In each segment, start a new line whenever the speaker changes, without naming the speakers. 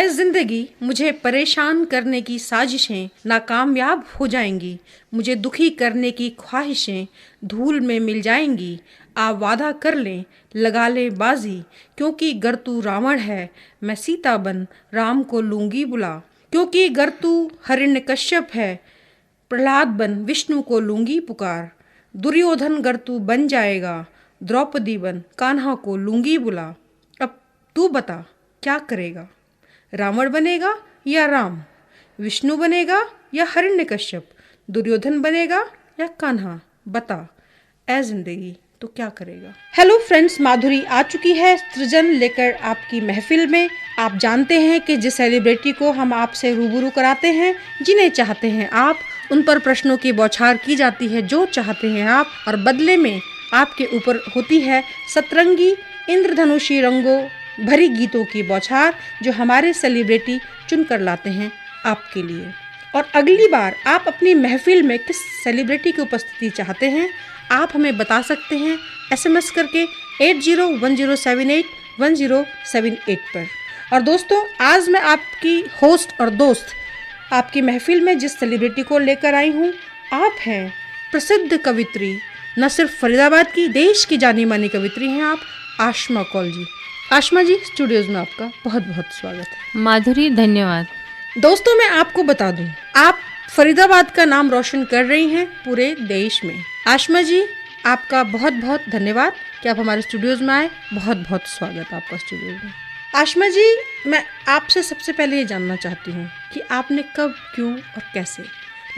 जिंदगी मुझे परेशान करने की साजिशें नाकामयाब हो जाएंगी, मुझे दुखी करने की ख्वाहिशें धूल में मिल जाएंगी। आप वादा कर लें, लगा ले बाजी, क्योंकि गर तू रावण है मैं सीता बन राम को लूंगी बुला। क्योंकि गर तू हिरण्यकश्यप है प्रहलाद बन विष्णु को लूंगी पुकार। दुर्योधन गर तू बन जाएगा द्रौपदी बन कान्हा को लूंगी बुला। अब तू बता क्या करेगा, रावण बनेगा या राम, विष्णु बनेगा या हिरण्यकश्यप, दुर्योधन बनेगा या कान्हा, बता ऐ जिंदगी तो क्या करेगा। हेलो फ्रेंड्स, माधुरी आ चुकी है सृजन लेकर आपकी महफिल में। आप जानते हैं कि जिस सेलिब्रिटी को हम आपसे रूबरू कराते हैं, जिन्हें चाहते हैं आप, उन पर प्रश्नों की बौछार की जाती है जो चाहते हैं आप, और बदले में आपके ऊपर होती है सतरंगी इंद्रधनुषी रंगों भरी गीतों की बौछार, जो हमारे सेलिब्रिटी चुन कर लाते हैं आपके लिए। और अगली बार आप अपनी महफिल में किस सेलिब्रिटी की उपस्थिति चाहते हैं, आप हमें बता सकते हैं SMS करके 8010781078 पर। और दोस्तों, आज मैं आपकी होस्ट और दोस्त आपकी महफिल में जिस सेलिब्रिटी को लेकर आई हूँ, आप हैं प्रसिद्ध कवित्री, न सिर्फ फरीदाबाद की, देश की जानी मानी कवित्री हैं आप, आशमा कौल जी। आशमा जी, स्टूडियोज में आपका बहुत बहुत स्वागत है।
माधुरी, धन्यवाद।
दोस्तों, मैं आपको बता दूं, आप फरीदाबाद का नाम रोशन कर रही हैं पूरे देश में। आशमा जी, आपका बहुत बहुत धन्यवाद कि आप हमारे स्टूडियोज में आए। बहुत बहुत स्वागत आपका स्टूडियो में। आशमा जी, मैं आपसे सबसे पहले ये जानना चाहती हूँ कि आपने कब, क्यों और कैसे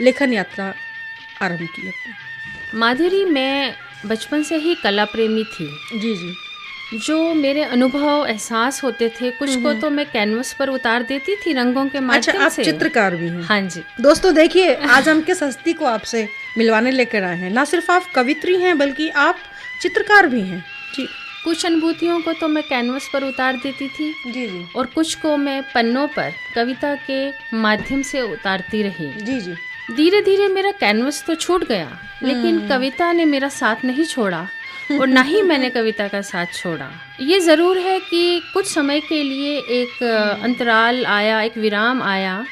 लेखन यात्रा आरंभ की अपनी।
माधुरी, मैं बचपन से ही कला प्रेमी थी।
जी जी।
जो मेरे अनुभव एहसास होते थे, कुछ को तो मैं कैनवस पर उतार देती थी रंगों के माध्यम से।
अच्छा, आप चित्रकार भी हैं?
हाँ जी।
दोस्तों देखिए, आज हम किस हस्ती को आपसे मिलवाने लेकर आए हैं। ना सिर्फ आप कवित्री हैं बल्कि आप चित्रकार भी हैं। जी।
कुछ अनुभूतियों को तो मैं कैनवस पर उतार देती थी।
जी जी।
और कुछ को मैं पन्नों पर कविता के माध्यम से उतारती रही।
जी जी।
धीरे धीरे मेरा कैनवस तो छूट गया, लेकिन कविता ने मेरा साथ नहीं छोड़ा और ना ही मैंने कविता का साथ छोड़ा। ये ज़रूर है कि कुछ समय के लिए एक अंतराल आया, एक विराम आया।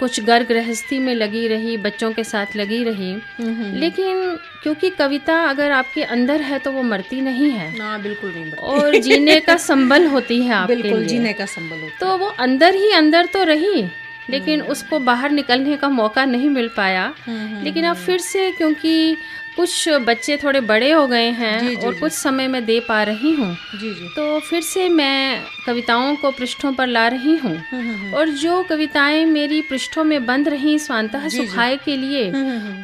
कुछ घर गृहस्थी में लगी रही, बच्चों के साथ लगी रही, लेकिन क्योंकि कविता अगर आपके अंदर है तो वो मरती नहीं है।
ना, बिल्कुल नहीं मरती।
और जीने का संबल होती है आपके
बिल्कुल
लिए।
जीने का संबल होता है।
तो वो अंदर ही अंदर तो रही, लेकिन उसको बाहर निकलने का मौका नहीं मिल पाया। लेकिन अब फिर से, क्योंकि कुछ बच्चे थोड़े बड़े हो गए हैं,
जी, जी,
और कुछ समय मैं दे पा रही हूँ,
जी जी।
तो फिर से मैं कविताओं को पृष्ठों पर ला रही हूँ। और जो कविताएं मेरी पृष्ठों में बंद रही स्वांतः सुखाए के लिए,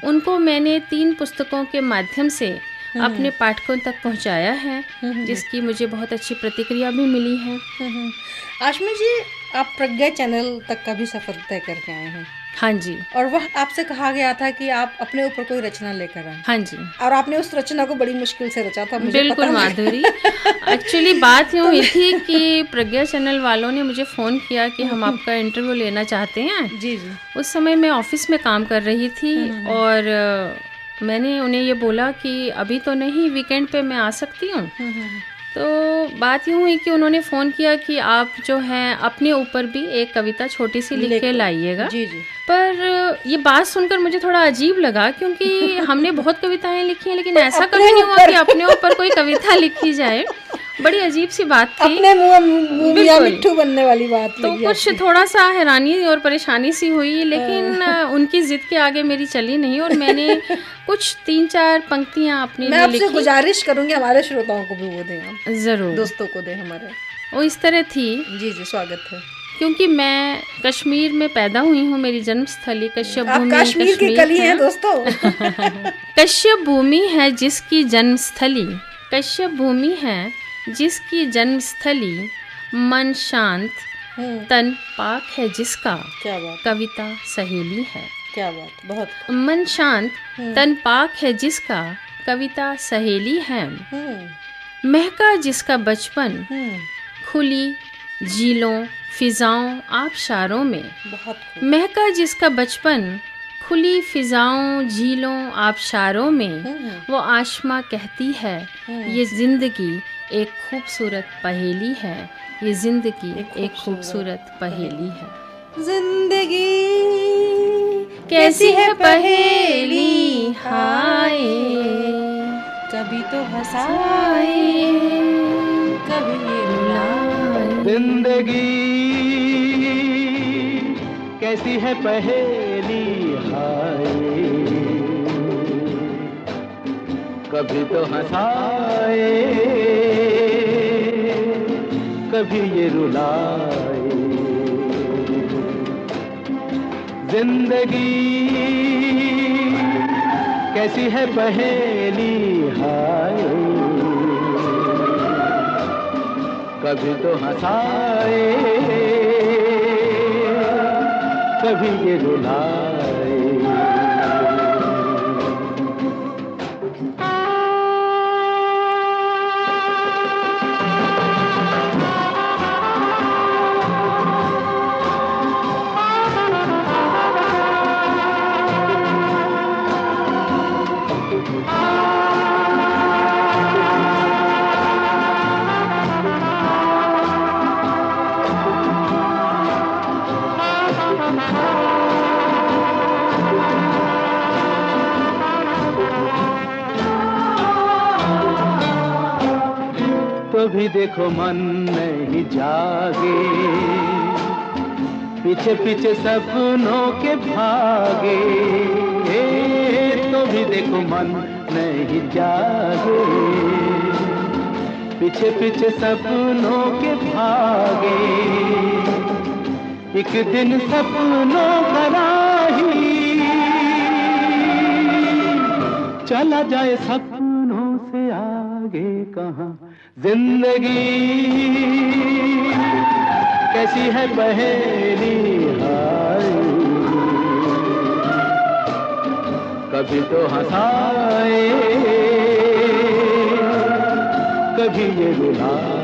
उनको मैंने 3 पुस्तकों के माध्यम से अपने पाठकों तक पहुँचाया है, जिसकी मुझे बहुत अच्छी प्रतिक्रिया भी मिली है।
आशमा जी, आप प्रज्ञा चैनल तक का भी सफर तय करके आए हैं।
हाँ जी।
और वह आपसे कहा गया था कि आप अपने ऊपर कोई रचना लेकर आए।
हाँ जी।
और आपने उस रचना को बड़ी मुश्किल से रचा था, मुझे
बिल्कुल
पता
माधुरी। एक्चुअली बात यूँ हुई थी कि प्रज्ञा चैनल वालों ने मुझे फ़ोन किया कि हम आपका इंटरव्यू लेना चाहते हैं। जी जी। उस समय मैं ऑफिस में काम कर रही थी, और मैंने उन्हें ये बोला कि अभी तो नहीं, वीकेंड पे मैं आ सकती हूँ। तो बात यूँ हुई कि उन्होंने फ़ोन किया कि आप जो हैं अपने ऊपर भी एक कविता छोटी सी लिख के लाइएगा। जी जी। पर ये बात सुनकर मुझे थोड़ा अजीब लगा, क्योंकि हमने बहुत कविताएं लिखी हैं, लेकिन ऐसा कभी नहीं हुआ कि अपने ऊपर कोई कविता लिखी जाए। बड़ी अजीब सी बात थी,
अपने मुँह मिट्ठू बनने वाली बात।
तो कुछ थोड़ा सा हैरानी और परेशानी सी हुई, लेकिन उनकी जिद के आगे मेरी चली नहीं, और मैंने कुछ 3-4 पंक्तियां अपने लिए लिखी।
मैं आपसे गुजारिश करूंगी हमारे श्रोताओं को भी वो दें, आप
जरूर,
दोस्तों को दें हमारे।
वो इस तरह थी।
जी जी, स्वागत है।
क्योंकि मैं कश्मीर में पैदा हुई हूँ, मेरी जन्मस्थली कश्यप भूमि।
आप कश्मीर की कली हैं दोस्तों।
कश्यप भूमि है जिसकी जन्मस्थली, कश्यप भूमि है जिसकी जन्मस्थली, मन शांत तन पाक है जिसका, क्या बात, कविता सहेली है।
क्या बात, बहुत।
मन शांत तन पाक है जिसका, कविता सहेली है। महका जिसका बचपन, खुली झीलों फिजाओं आबशारों में। बहुत महका जिसका बचपन, खुली फिजाओं झीलों आबशारों में। वो आशमा कहती है ये जिंदगी एक खूबसूरत पहेली है, ये जिंदगी एक खूबसूरत पहेली है।
जिंदगी
कैसी है पहेली हाय,
कभी तो हंसाए कभी ये रुलाए।
जिंदगी कैसी है पहेली हाय, कभी तो हंसाए कभी ये रुलाए। जिंदगी कैसी है पहेली हाय, कभी तो हंसाए कभी ये रुलाए। तो भी देखो मन नहीं जागे, पीछे पीछे सपनों के भागे। तो भी देखो मन नहीं जागे, पीछे पीछे सपनों के भागे। एक दिन सपनों का राही चला जाए सपनों से आगे कहाँ। जिंदगी कैसी है पहेली हाय, कभी तो हंसाए कभी ये रुलाए।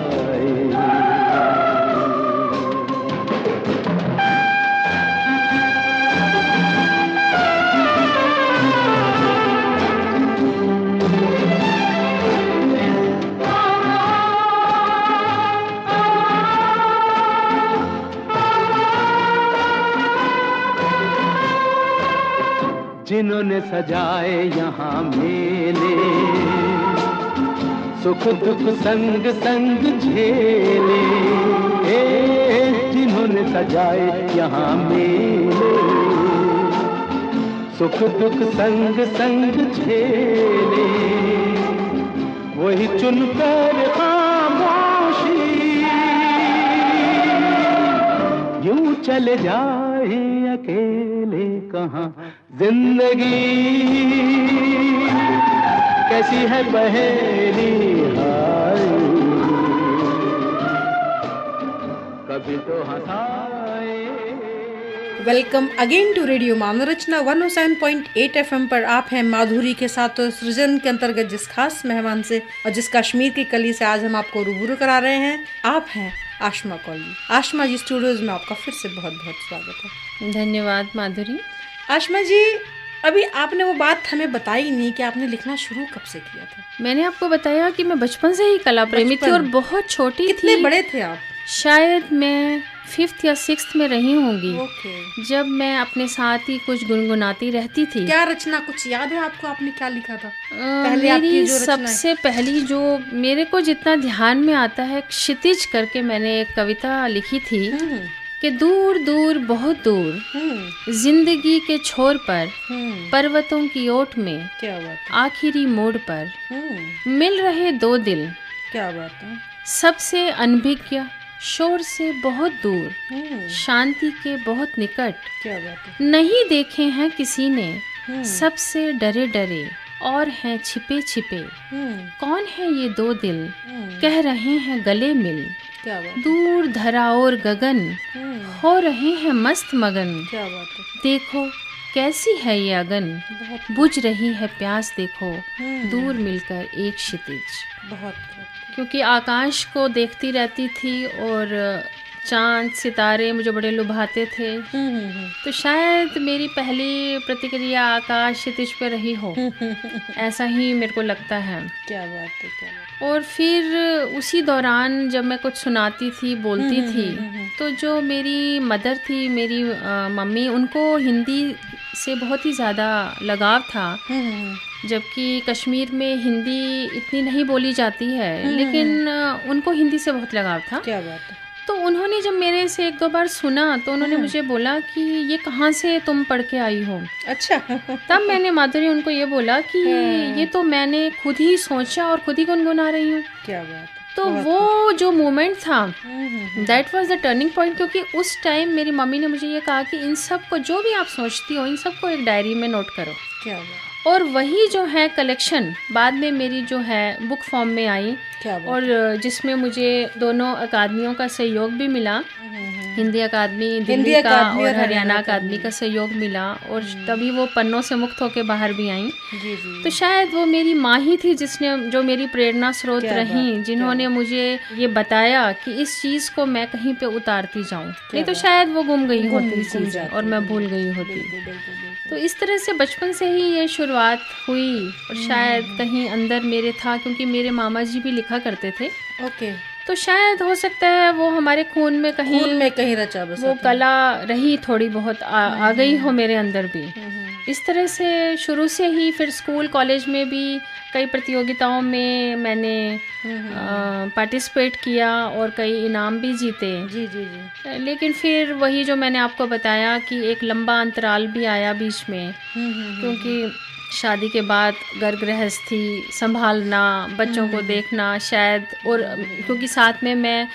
जिन्होंने सजाए यहाँ मेले, सुख दुख संग संग झेले। जिन्होंने सजाए यहाँ मेले, सुख दुख संग संग झेले। वही चुनकर खामोशी यूं चले जाए अकेले कहाँ। जिंदगी कैसी है पहेली हाय, कभी तो हंसाए।
Welcome again to radio Manav Rachna 107.8 FM पर। आप हैं माधुरी के साथ तो सृजन के अंतर्गत जिस खास मेहमान से और जिस कश्मीर की कली से आज हम आपको रूबरू करा रहे हैं, आप हैं आशमा कौली। आशमा जी, स्टूडियोज में आपका फिर से बहुत बहुत स्वागत है।
धन्यवाद माधुरी।
आशमा जी, अभी आपने वो बात हमें बताई नहीं कि आपने लिखना शुरू कब से किया था।
मैंने आपको बताया कि मैं बचपन से ही कला प्रेमी थी और बहुत छोटी थी।
कितने बड़े थे आप?
शायद मैं 5th या 6th में रही होंगी। जब मैं अपने साथ ही कुछ गुनगुनाती रहती थी।
क्या रचना कुछ याद है आपको? आपने क्या लिखा था?
मेरी सबसे पहली जो मेरे को जितना ध्यान में आता है, क्षितिज करके मैंने एक कविता लिखी थी कि दूर दूर बहुत दूर जिंदगी के छोर पर, पर्वतों की ओट में,
क्या बात,
आखिरी मोड़ पर मिल रहे दो दिल।
क्या बात है।
सबसे अनभिज्ञ, शोर से बहुत दूर, शांति के बहुत निकट।
क्या बात है।
नहीं देखे हैं किसी ने, सबसे डरे डरे और हैं छिपे छिपे। कौन है ये दो दिल, कह रहे हैं गले मिल।
क्या बात।
दूर धरा और गगन हो रहे हैं मस्त मगन।
क्या बात है।
देखो कैसी है ये अगन, बुझ रही है प्यास देखो, दूर मिलकर एक क्षितिज।
बहुत।
क्योंकि आकाश को देखती रहती थी और चांद सितारे मुझे बड़े लुभाते थे। तो शायद मेरी पहली प्रतिक्रिया आकाश क्षितिज पे रही हो, ऐसा ही मेरे को लगता है।
क्या बात है, क्या बात।
और फिर उसी दौरान जब मैं कुछ सुनाती थी, बोलती थी, तो जो मेरी मदर थी, मेरी मम्मी, उनको हिंदी से बहुत ही ज़्यादा लगाव था, जबकि कश्मीर में हिंदी इतनी नहीं बोली जाती है, लेकिन उनको हिंदी से बहुत लगाव था।
क्या बात है।
तो उन्होंने जब मेरे से एक दो बार सुना तो उन्होंने मुझे बोला कि ये कहाँ से तुम पढ़ के आई हो।
अच्छा।
तब मैंने माधुरी उनको ये बोला कि ये तो मैंने खुद ही सोचा और खुद ही गुनगुना रही हूँ।
क्या बात है।
तो वो जो मोमेंट था, that was the turning point, क्योंकि उस टाइम मेरी मम्मी ने मुझे ये कहा कि इन सब को, जो भी आप सोचती हो, इन सब को एक डायरी में नोट करो।
क्या बात।
और वही जो है कलेक्शन बाद में मेरी जो है बुक फॉर्म में आई, और जिसमें मुझे दोनों अकादमियों का सहयोग भी मिला, हिंदी अकादमी दिल्ली का और हरियाणा अकादमी का सहयोग मिला, और तभी वो पन्नों से मुक्त होकर बाहर भी आई। तो शायद वो मेरी माँ ही थी जिसने, जो मेरी प्रेरणा स्रोत रही, जिन्होंने मुझे ये बताया कि इस चीज़ को मैं कहीं पे उतारती जाऊँ, नहीं तो शायद वो गुम गई होती चीज़ें और मैं भूल गई होती। तो इस तरह से बचपन से ही ये शुरुआत हुई, और शायद कहीं अंदर मेरे था, क्योंकि मेरे मामा जी भी लिखा करते थे।
ओके।
तो शायद हो सकता है वो हमारे खून में कहीं
रचा बसा,
वो कला रही, थोड़ी बहुत आ गई हो मेरे अंदर भी। इस तरह से शुरू से ही फिर स्कूल कॉलेज में भी कई प्रतियोगिताओं में मैंने पार्टिसिपेट किया और कई इनाम भी जीते।
जी जी जी।
लेकिन फिर वही जो मैंने आपको बताया कि एक लंबा अंतराल भी आया बीच में, क्योंकि शादी के बाद घर गृहस्थी संभालना, बच्चों को देखना शायद, और क्योंकि साथ में मैं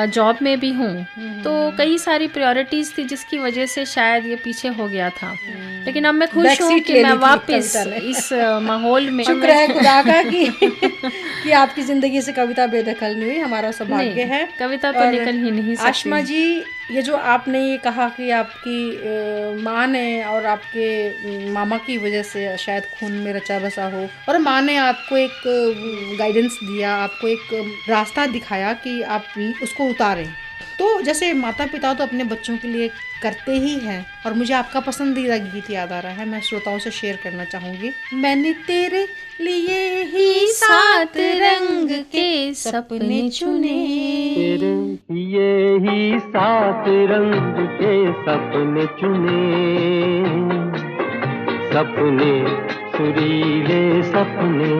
जॉब में भी हूँ, तो कई सारी प्रायोरिटीज़ थी जिसकी वजह से शायद ये पीछे हो गया था। लेकिन अब मैं खुश हूँ कि मैं वापस इस माहौल में,
शुक्र है खुदा का कि आपकी ज़िंदगी से कविता बेदखल नहीं हुई, हमारा सौभाग्य है।
कविता तो निकल ही नहीं सकती।
आशमा जी, ये जो आपने ये कहा कि आपकी माँ ने और आपके मामा की वजह से शायद खून में रचा बसा हो, और माँ ने आपको एक गाइडेंस दिया, आपको एक रास्ता दिखाया कि आप उसको उतारें। तो जैसे माता पिता तो अपने बच्चों के लिए करते ही हैं, और मुझे आपका पसंदीदा गीत याद आ रहा है, मैं श्रोताओं से शेयर करना चाहूँगी। मैंने तेरे लिए ही 7 रंग के सपने चुने,
तेरे लिए ही 7 रंग के सपने चुने, सपने सुरीले सपने,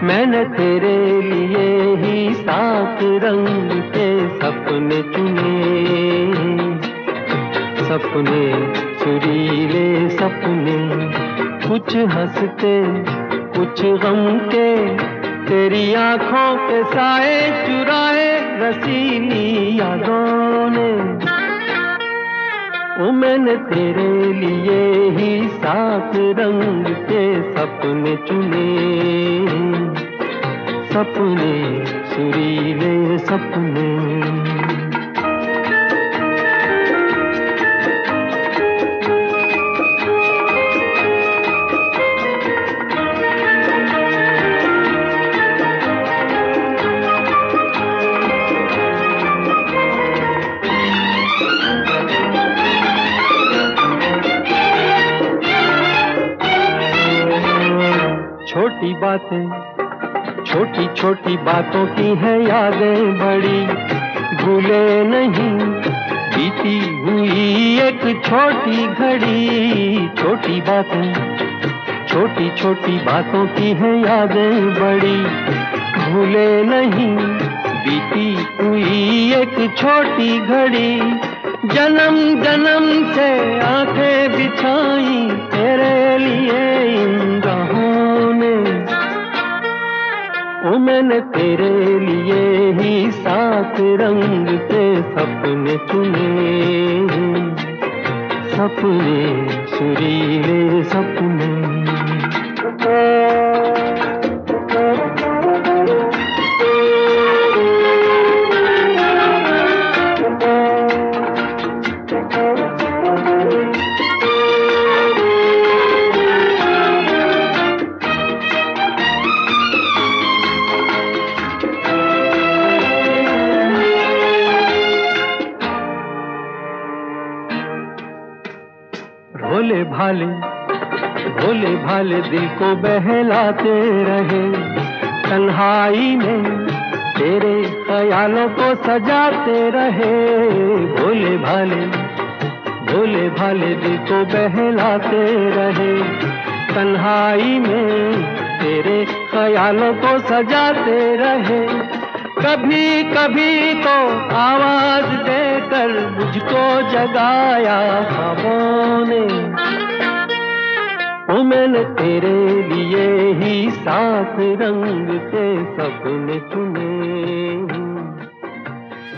मैंने तेरे लिए ही 7 रंग के सपने चुने, सपने सुरीले सपने, कुछ हंसते कुछ गम के, तेरी आंखों के साए चुराए रसीली यादों ने, ओ मैंने तेरे लिए ही 7 रंग के सपने चुने, सपने सुरीले सपने। छोटी बातें, छोटी छोटी बातों की है यादें बड़ी, भूले नहीं बीती हुई एक छोटी घड़ी, छोटी बातें, छोटी छोटी बातों की है यादें बड़ी, भूले नहीं बीती हुई एक छोटी घड़ी, जन्म जन्म से आंखें बिछाई तेरे लिए इन राहों ने, ओ मैंने तेरे लिए ही 7 रंग के सपने चुने, सपने सुरीले सपने। भोले भाले भोले भाले दिल को बहलाते रहे, तन्हाई में तेरे ख्यालों को सजाते रहे। भोले भाले दिल को बहलाते रहे, तन्हाई में तेरे ख्यालों को सजाते रहे। कभी कभी तो आवाज देकर मुझको जगाया ख्वाबों ने, ओ मैंने तेरे लिए ही 7 रंग के सपने चुने।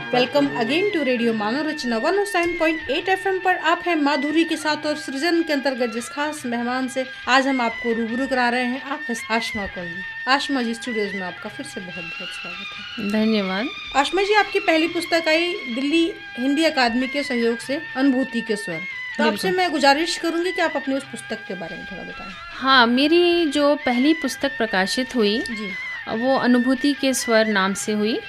Welcome again to radio मनोरचना 107.8 FM पर। आप हैं माधुरी के साथ और सृजन के अंतर्गत जिस खास मेहमान से आज हम आपको रूबरू करा रहे हैं, आप आशमा कौली। आशमा जी, स्टूडियोज में आपका फिर से बहुत बहुत स्वागत है।
धन्यवाद।
आशमा जी, आपकी पहली पुस्तक आई दिल्ली हिंदी अकादमी के सहयोग से, अनुभूति के स्वर। तो आपसे मैं गुजारिश करूंगी कि आप अपनी उस पुस्तक के बारे में थोड़ा बताएं।
हाँ, मेरी जो पहली पुस्तक प्रकाशित हुई
जी,
वो अनुभूति के स्वर नाम से हुई।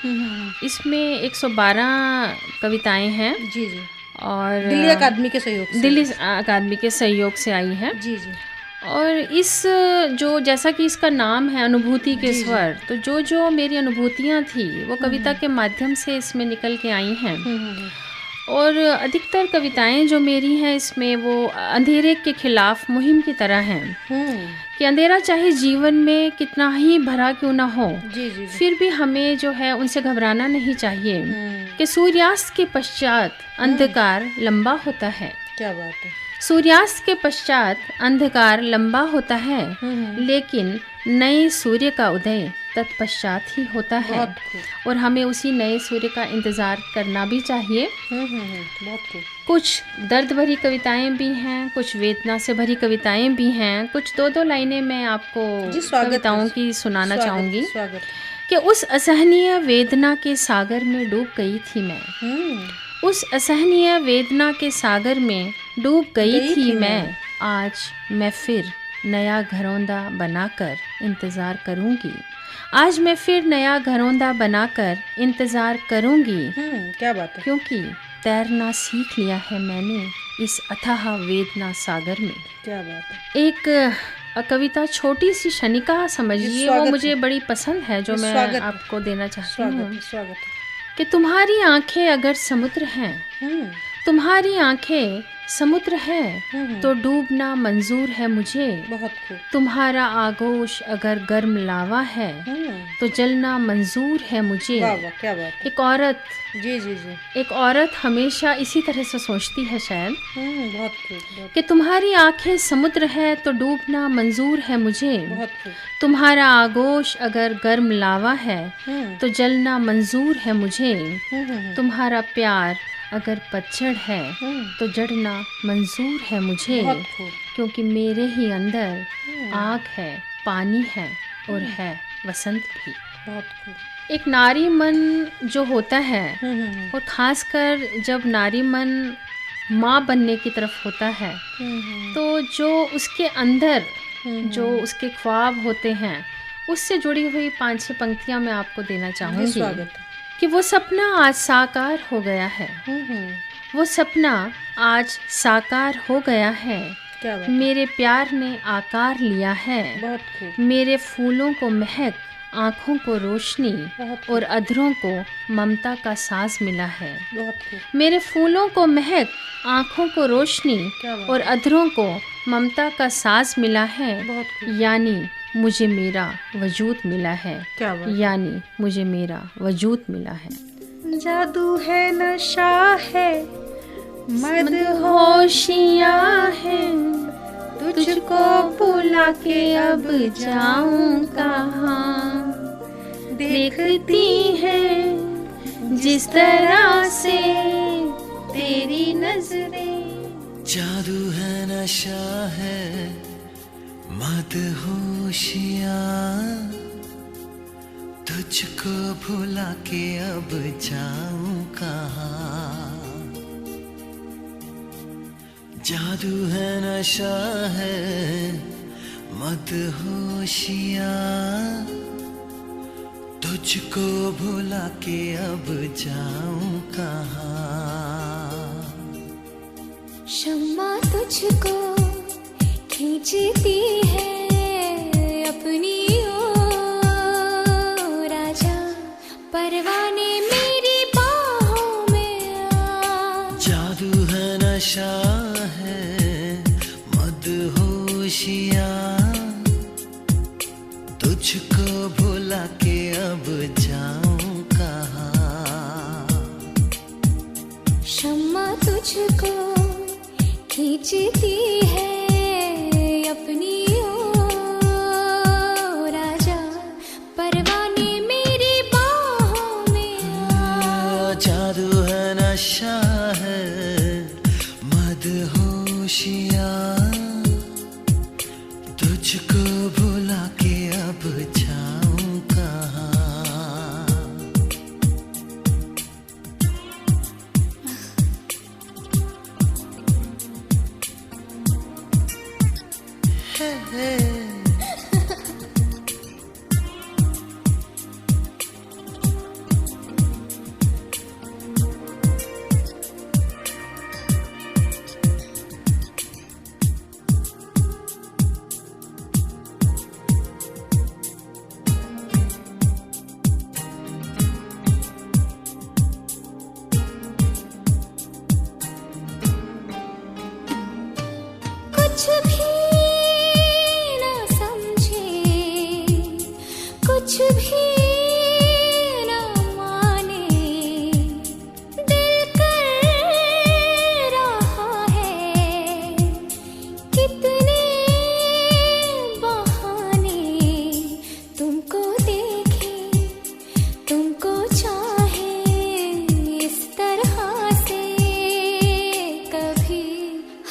इसमें 112 कविताएं हैं।
जी जी।
और
दिल्ली अकादमी के सहयोग से,
दिल्ली अकादमी के सहयोग से आई है।
जी जी।
और इस जो जैसा कि इसका नाम है अनुभूति के स्वर, तो जो जो मेरी अनुभूतियाँ थी वो कविता के माध्यम से इसमें निकल के आई हैं। और अधिकतर कविताएं जो मेरी हैं इसमें वो अंधेरे के खिलाफ मुहिम की तरह हैं कि अंधेरा चाहे जीवन में कितना ही भरा क्यों ना हो,
जी जी,
फिर भी हमें जो है उनसे घबराना नहीं चाहिए कि सूर्यास्त के पश्चात अंधकार लंबा होता है।
क्या बात है।
सूर्यास्त के पश्चात अंधकार लंबा होता है, लेकिन नए सूर्य का उदय तत्पश्चात ही होता है। और हमें उसी नए सूर्य का इंतज़ार करना भी चाहिए।
बहुत
कुछ दर्द भरी कविताएं भी हैं, कुछ वेदना से भरी कविताएं भी हैं। कुछ 2-2 लाइनें मैं आपको कविताओं की सुनाना चाहूँगी कि उस असहनीय वेदना के सागर में डूब गई थी मैं। उस असहनीय वेदना के सागर में डूब गई थी मैं। आज मैं फिर नया घरौंदा बनाकर इंतज़ार करूँगी। आज मैं फिर नया घरौंदा बनाकर इंतज़ार करूँगी।
क्या बात है।
क्योंकि तैरना सीख लिया है मैंने इस अथाह वेदना सागर में।
क्या बात है।
एक कविता छोटी सी शनिका समझिए, वो मुझे बड़ी पसंद है, जो मैं आपको देना चाहती हूँ कि तुम्हारी आंखें अगर समुद्र हैं, तुम्हारी आंखें समुद्र है तो डूबना मंजूर है मुझे।
बहुत खूब।
तुम्हारा आगोश अगर गर्म लावा है तो जलना मंजूर है मुझे।
वाह वाह, क्या बात।
एक औरत,
जी जी जी,
एक औरत हमेशा इसी तरह से सोचती है शायद।
बहुत खूब।
कि तुम्हारी आंखें समुद्र है तो डूबना मंजूर है मुझे।
बहुत खूब।
तुम्हारा आगोश अगर गर्म लावा है तो जलना मंजूर है मुझे। तुम्हारा प्यार अगर पतझड़ है तो जड़ना मंजूर है मुझे। क्योंकि मेरे ही अंदर आग है, पानी है और है वसंत भी।
बहुत खूब।
एक नारी मन जो होता है, और ख़ासकर जब नारी मन माँ बनने की तरफ होता है, तो जो उसके अंदर जो उसके ख्वाब होते हैं, उससे जुड़ी हुई 5-6 पंक्तियाँ मैं आपको देना चाहूँगी कि वो सपना आज साकार हो गया है। वो सपना आज साकार हो गया है।
क्या बात।
मेरे प्यार ने आकार लिया है।
बहुत खूब।
मेरे फूलों को महक, आँखों को रोशनी और अधरों को ममता का साज मिला है।
बहुत खूब।
मेरे फूलों को महक, आँखों को रोशनी और अधरों को ममता का साज मिला है। यानी मुझे मेरा वजूद मिला है।
क्या बात।
यानी मुझे मेरा वजूद मिला है।
जादू है, नशा है,
मदहोशियाँ है, तुझको भुला के अब जाऊं कहाँ। देखती है जिस तरह से तेरी नजरें।
जादू है, नशा है, मदहोशियाँ, तुझको भुला के अब जाऊं कहाँ। जादू है, नशा है, मदहोशियाँ, तुझको भुला के अब जाऊं कहाँ।
शम्मा तुझको खींचती है अपनी ओर, राजा परवाने मेरी बाहों में आ।
जादू है नशा है मदहोशियाँ, तुझको भुला के अब जाऊं कहाँ।
शम्मा तुझको खींचती है अपनी ओर, राजा परवाने मेरी बाहों में आ।
जादू है नशा है मदहोशियाँ, तुझको भुला के अब जाऊं कहाँ।
कुछ भी ना समझे, कुछ भी ना माने, दिल कर रहा है कितने बहाने। तुमको देखे, तुमको चाहे इस तरह से, कभी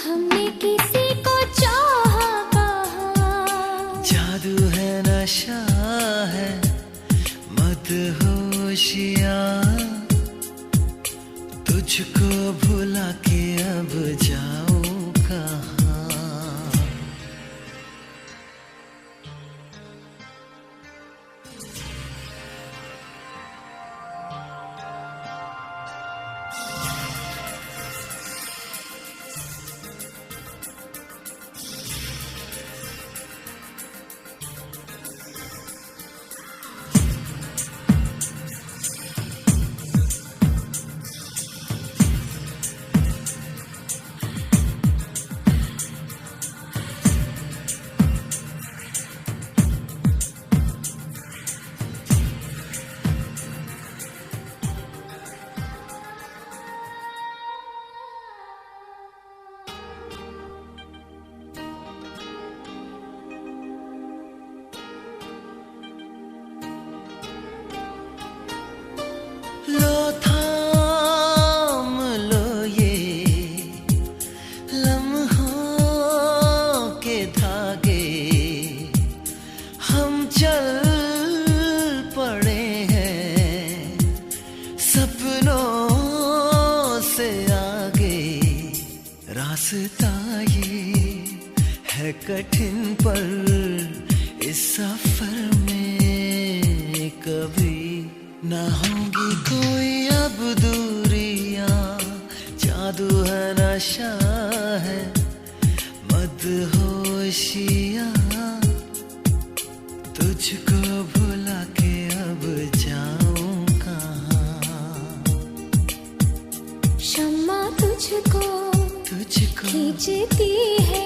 हमने किसी को चाहा कहाँ।
जादू है नशा है मदहोशियाँ, तुझको भुला के अब जाऊं कहाँ। लो थाम लो ये लम्हों के धागे, हम चल पड़े हैं सपनों से आगे। रास्ता ये है कठिन पर इस सफर में कभी ना होंगी कोई अब दूरियां। जादू है नशा है मदहोशियाँ, तुझको भुला के अब जाऊं कहाँ।
शम्मा तुझको खींचती है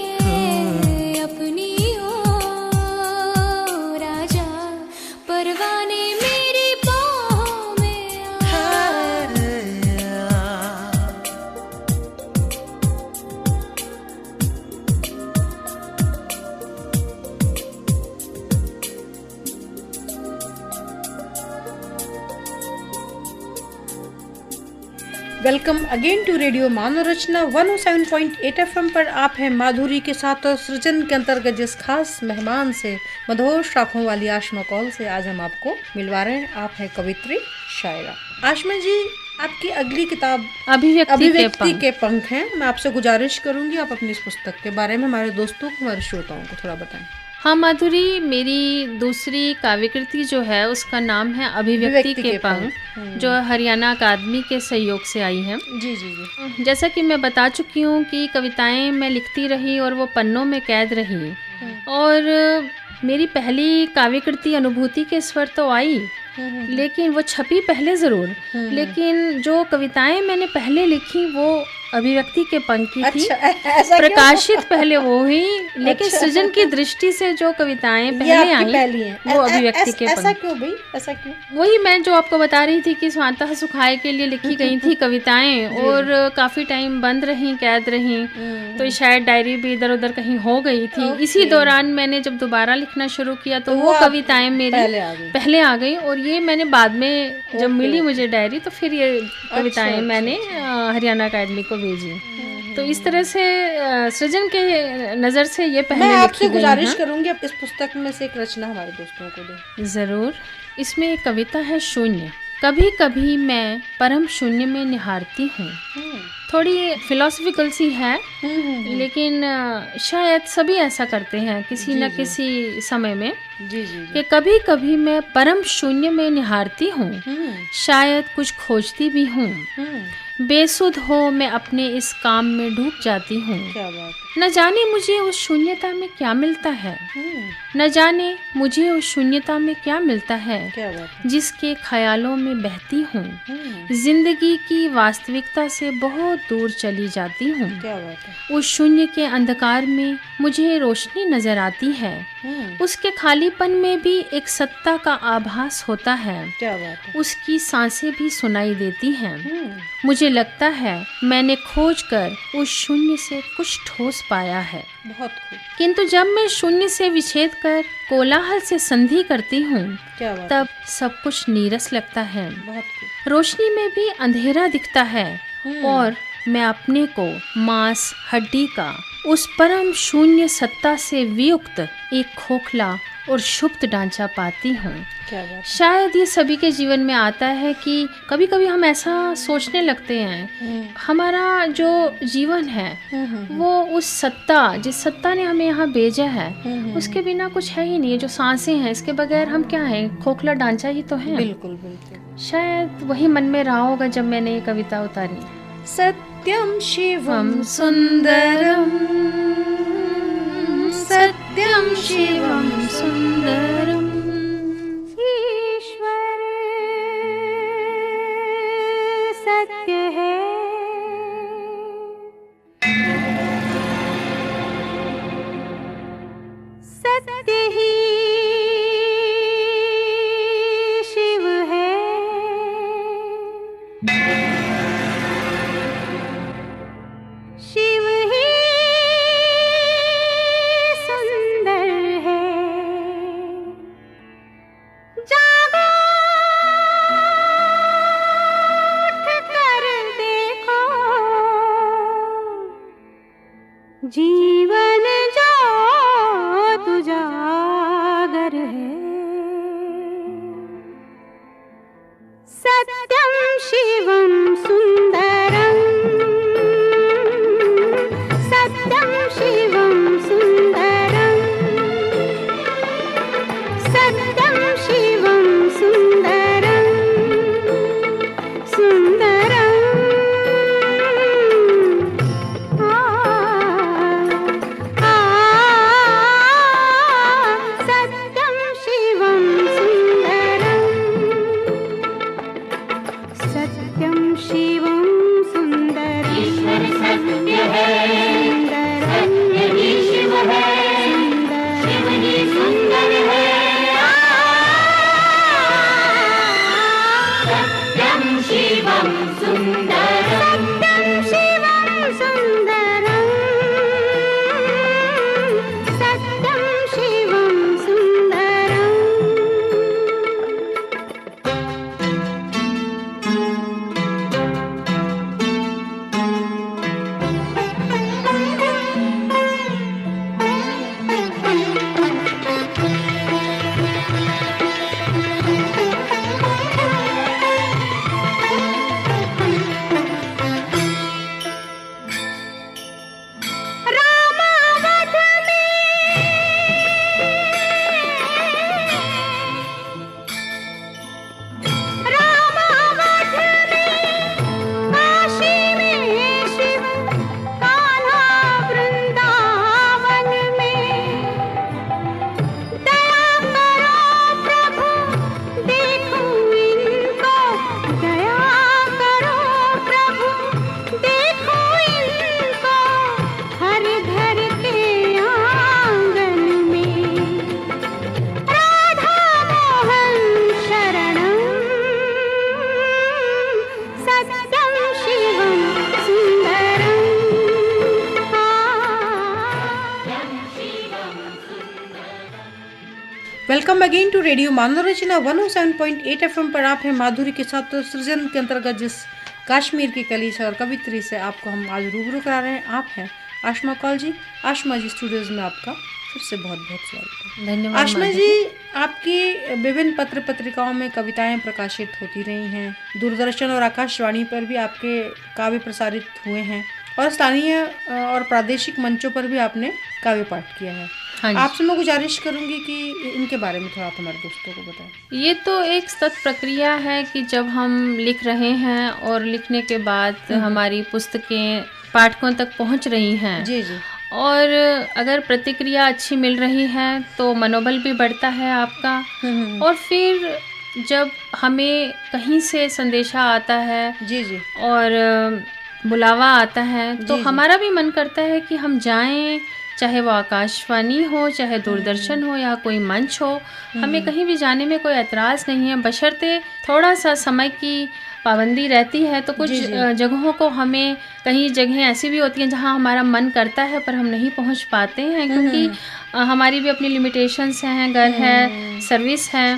अपनी ओर, राजा परवाने मेरी बाहों में आ।
Welcome again to radio Manav Rachna 107.8 FM पर आप हैं माधुरी के साथ और सृजन के अंतर्गत जिस खास मेहमान से मधुर शाखों वाली आशमा कौल से आज हम आपको मिलवा रहे हैं। आप हैं कवित्री शायरा। आशमा जी, आपकी अगली किताब अभिव्यक्ति के पंख हैं। मैं आपसे गुजारिश करूंगी आप अपनी इस पुस्तक के बारे में हमारे दोस्तों को, हमारे श्रोताओं को थोड़ा बताएं।
हाँ माधुरी, मेरी दूसरी काव्यकृति जो है उसका नाम है अभिव्यक्ति के पंख, जो हरियाणा अकादमी के सहयोग से आई है।
जी जी जी।
जैसा कि मैं बता चुकी हूँ कि कविताएं मैं लिखती रही और वो पन्नों में कैद रही, और मेरी पहली काव्यकृति अनुभूति के स्वर तो आई, लेकिन वो छपी पहले ज़रूर, लेकिन जो कविताएं मैंने पहले लिखी वो अभिव्यक्ति के पंख की थी।
ऐसा
प्रकाशित पहले वो हुई, लेकिन सृजन की दृष्टि से जो कविताएं पहले आई वो अभिव्यक्ति के पंख।
ऐसा क्यों भाई, ऐसा क्यों?
वही मैं जो आपको बता रही थी कि स्वांतः सुखाय के लिए लिखी गई थी कविताएं, और काफी टाइम बंद रही, कैद रही, तो शायद डायरी भी इधर उधर कहीं हो गई थी। इसी दौरान मैंने जब दोबारा लिखना शुरू किया तो वो कविताएं मेरी पहले आ गई, और ये मैंने बाद में जब मिली मुझे डायरी तो फिर ये कविताएं मैंने हरियाणा अकादमी को भेजी। तो इस तरह से सृजन के नज़र से ये पहले
मैं आपसे गुजारिश करूंगी अब इस पुस्तक में से एक रचना हमारे दोस्तों को दें।
ज़रूर। इसमें एक कविता है शून्य। कभी कभी मैं परम शून्य में निहारती हूँ। थोड़ी फिलोसफिकल सी है, लेकिन शायद सभी ऐसा करते हैं किसी न किसी समय में।
जी जी
कि कभी कभी मैं परम शून्य में निहारती हूँ, शायद कुछ खोजती भी हूँ। बेसुध हो मैं अपने इस काम में डूब जाती हूँ।
क्या बात
न जाने मुझे उस शून्यता में क्या मिलता है, न जाने मुझे उस शून्यता में क्या मिलता है,
क्या बात
जिसके ख्यालों में बहती हूँ। जिंदगी की वास्तविकता से बहुत दूर चली जाती हूँ।
क्या बात है।
उस शून्य के अंधकार में मुझे रोशनी नजर आती है। उसके खालीपन में भी एक सत्ता का आभास होता है।
क्या बात है।
उसकी सांसें भी सुनाई देती हैं। मुझे लगता है मैंने खोज कर उस शून्य से कुछ ठोस पाया है।
बहुत खूब।
किंतु जब मैं शून्य से विच्छेद कर कोलाहल से संधि करती हूँ,
क्या बात
तब सब कुछ नीरस लगता है।
बहुत खूब।
रोशनी में भी अंधेरा दिखता है, और मैं अपने को मांस हड्डी का उस परम शून्य सत्ता से वियुक्त एक खोखला और क्षुब्ध ढांचा पाती हूँ।
क्या बात।
शायद ये सभी के जीवन में आता है कि कभी कभी हम ऐसा सोचने लगते हैं, हमारा जो जीवन है वो उस सत्ता, जिस सत्ता ने हमें यहाँ भेजा है, उसके बिना कुछ है ही नहीं। जो सांसें हैं, इसके बगैर हम क्या हैं, खोखला ढांचा ही तो है।
बिल्कुल बिल्कुल।
शायद वही मन में रहा होगा जब मैंने ये कविता उतारी।
सत्यम शिवम सुंदरम, सत्यम शिवम
सुंदरम।
ईश्वर सत्य है, सत्य ही शिव है। शिव ही सुंदर है। जागो उठ कर देखो, जीवन जो तुजागर है। सत्यम शिवम सुंदरम, सत्यम शिवम सुंदरम, सत्यम शिवम सुंदरम, सुंदरम। सत्यम शिवम सुंदरम, सत्यम शिवम सुंदरम। ईश्वर सत्य है, सत्य ही शिव है, शिव ही सुंदर है। सत्यम शिवम सुंदरम, सत्यम शिवम सुंदरम, सत्यम शिवम सुंदरम।
Welcome again to radio Manoranjana 107.8 FM पर आप हैं माधुरी के साथ। तो सृजन के अंतर्गत जिस कश्मीर की कली से और कवित्री से आपको हम आज रूबरू करा रहे हैं, आप हैं आशमा कौल जी। आशमा जी, स्टूडियोज में आपका फिर से बहुत बहुत स्वागत है।
धन्यवाद
आशमा जी, आपकी विभिन्न पत्र पत्रिकाओं में कविताएं प्रकाशित होती रही हैं, दूरदर्शन और आकाशवाणी पर भी आपके काव्य प्रसारित हुए हैं और स्थानीय और प्रादेशिक मंचों पर भी आपने काव्य पाठ किया है।
हाँ जी।
आपसे मैं गुजारिश करूंगी कि इनके बारे में थोड़ा आप हमारे दोस्तों को बताएं।
ये तो एक सतत प्रक्रिया है कि जब हम लिख रहे हैं और लिखने के बाद हमारी पुस्तकें पाठकों तक पहुंच रही हैं,
जी जी,
और अगर प्रतिक्रिया अच्छी मिल रही है तो मनोबल भी बढ़ता है आपका। और फिर जब हमें कहीं से संदेशा आता है
जी जी,
और बुलावा आता है तो
जी।
हमारा भी मन करता है कि हम जाएं, चाहे वो आकाशवाणी हो, चाहे दूरदर्शन हो या कोई मंच हो। हमें कहीं भी जाने में कोई एतराज़ नहीं है, बशर्ते थोड़ा सा समय की पाबंदी रहती है। तो कुछ
जी, जी।
जगहों को हमें, कहीं जगहें ऐसी भी होती हैं जहां हमारा मन करता है पर हम नहीं पहुंच पाते हैं, क्योंकि हमारी भी अपनी लिमिटेशंस हैं, घर है, सर्विस है,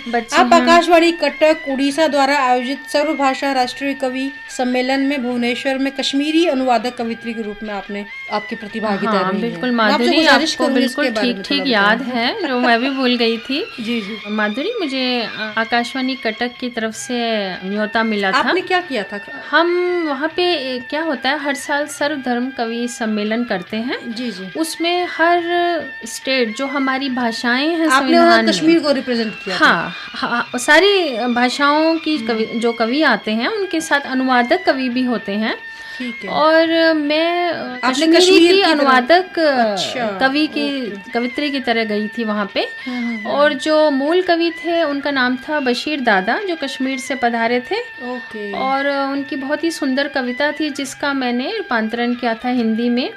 बच्चे
आप
हैं।
आकाशवाणी कटक उड़ीसा द्वारा आयोजित सर्वभाषा राष्ट्रीय कवि सम्मेलन में भुवनेश्वर में कश्मीरी अनुवादक कवित्री के रूप में आपने आपकी प्रतिभागिता
हाँ,
रही है।
बिल्कुल
मैं आपसे
माधुरी,
गुजारिश
आपको
करूंगी
बिल्कुल
इसके बारे
ठीक
में
ठीक
थोड़ा
याद
बताएं।
है, जो मैं भी भूल गई थी।
जी जी,
माधुरी, मुझे आकाशवाणी कटक की तरफ से न्योता मिला था।
आपने क्या किया था?
हम वहाँ पे क्या होता है, हर साल सर्वधर्म कवि सम्मेलन करते हैं।
जी जी,
उसमें हर स्टेट जो हमारी भाषाएं हैं
आपने
संविधान में,
कश्मीर को रिप्रेजेंट किया था।
हाँ, सारी भाषाओं की जो कवि आते हैं उनके साथ अनुवादक कवि भी होते हैं।
ठीक है।
और मैं
कश्मीर
कश्मीरी
की
की
तरफ-
अनुवादक
अच्छा,
कवि की कवित्री की तरह गई थी वहाँ पे। और जो मूल कवि थे उनका नाम था बशीर दादा, जो कश्मीर से पधारे थे।
ओके।
और उनकी बहुत ही सुंदर कविता थी जिसका मैंने रूपांतरण किया था हिंदी में।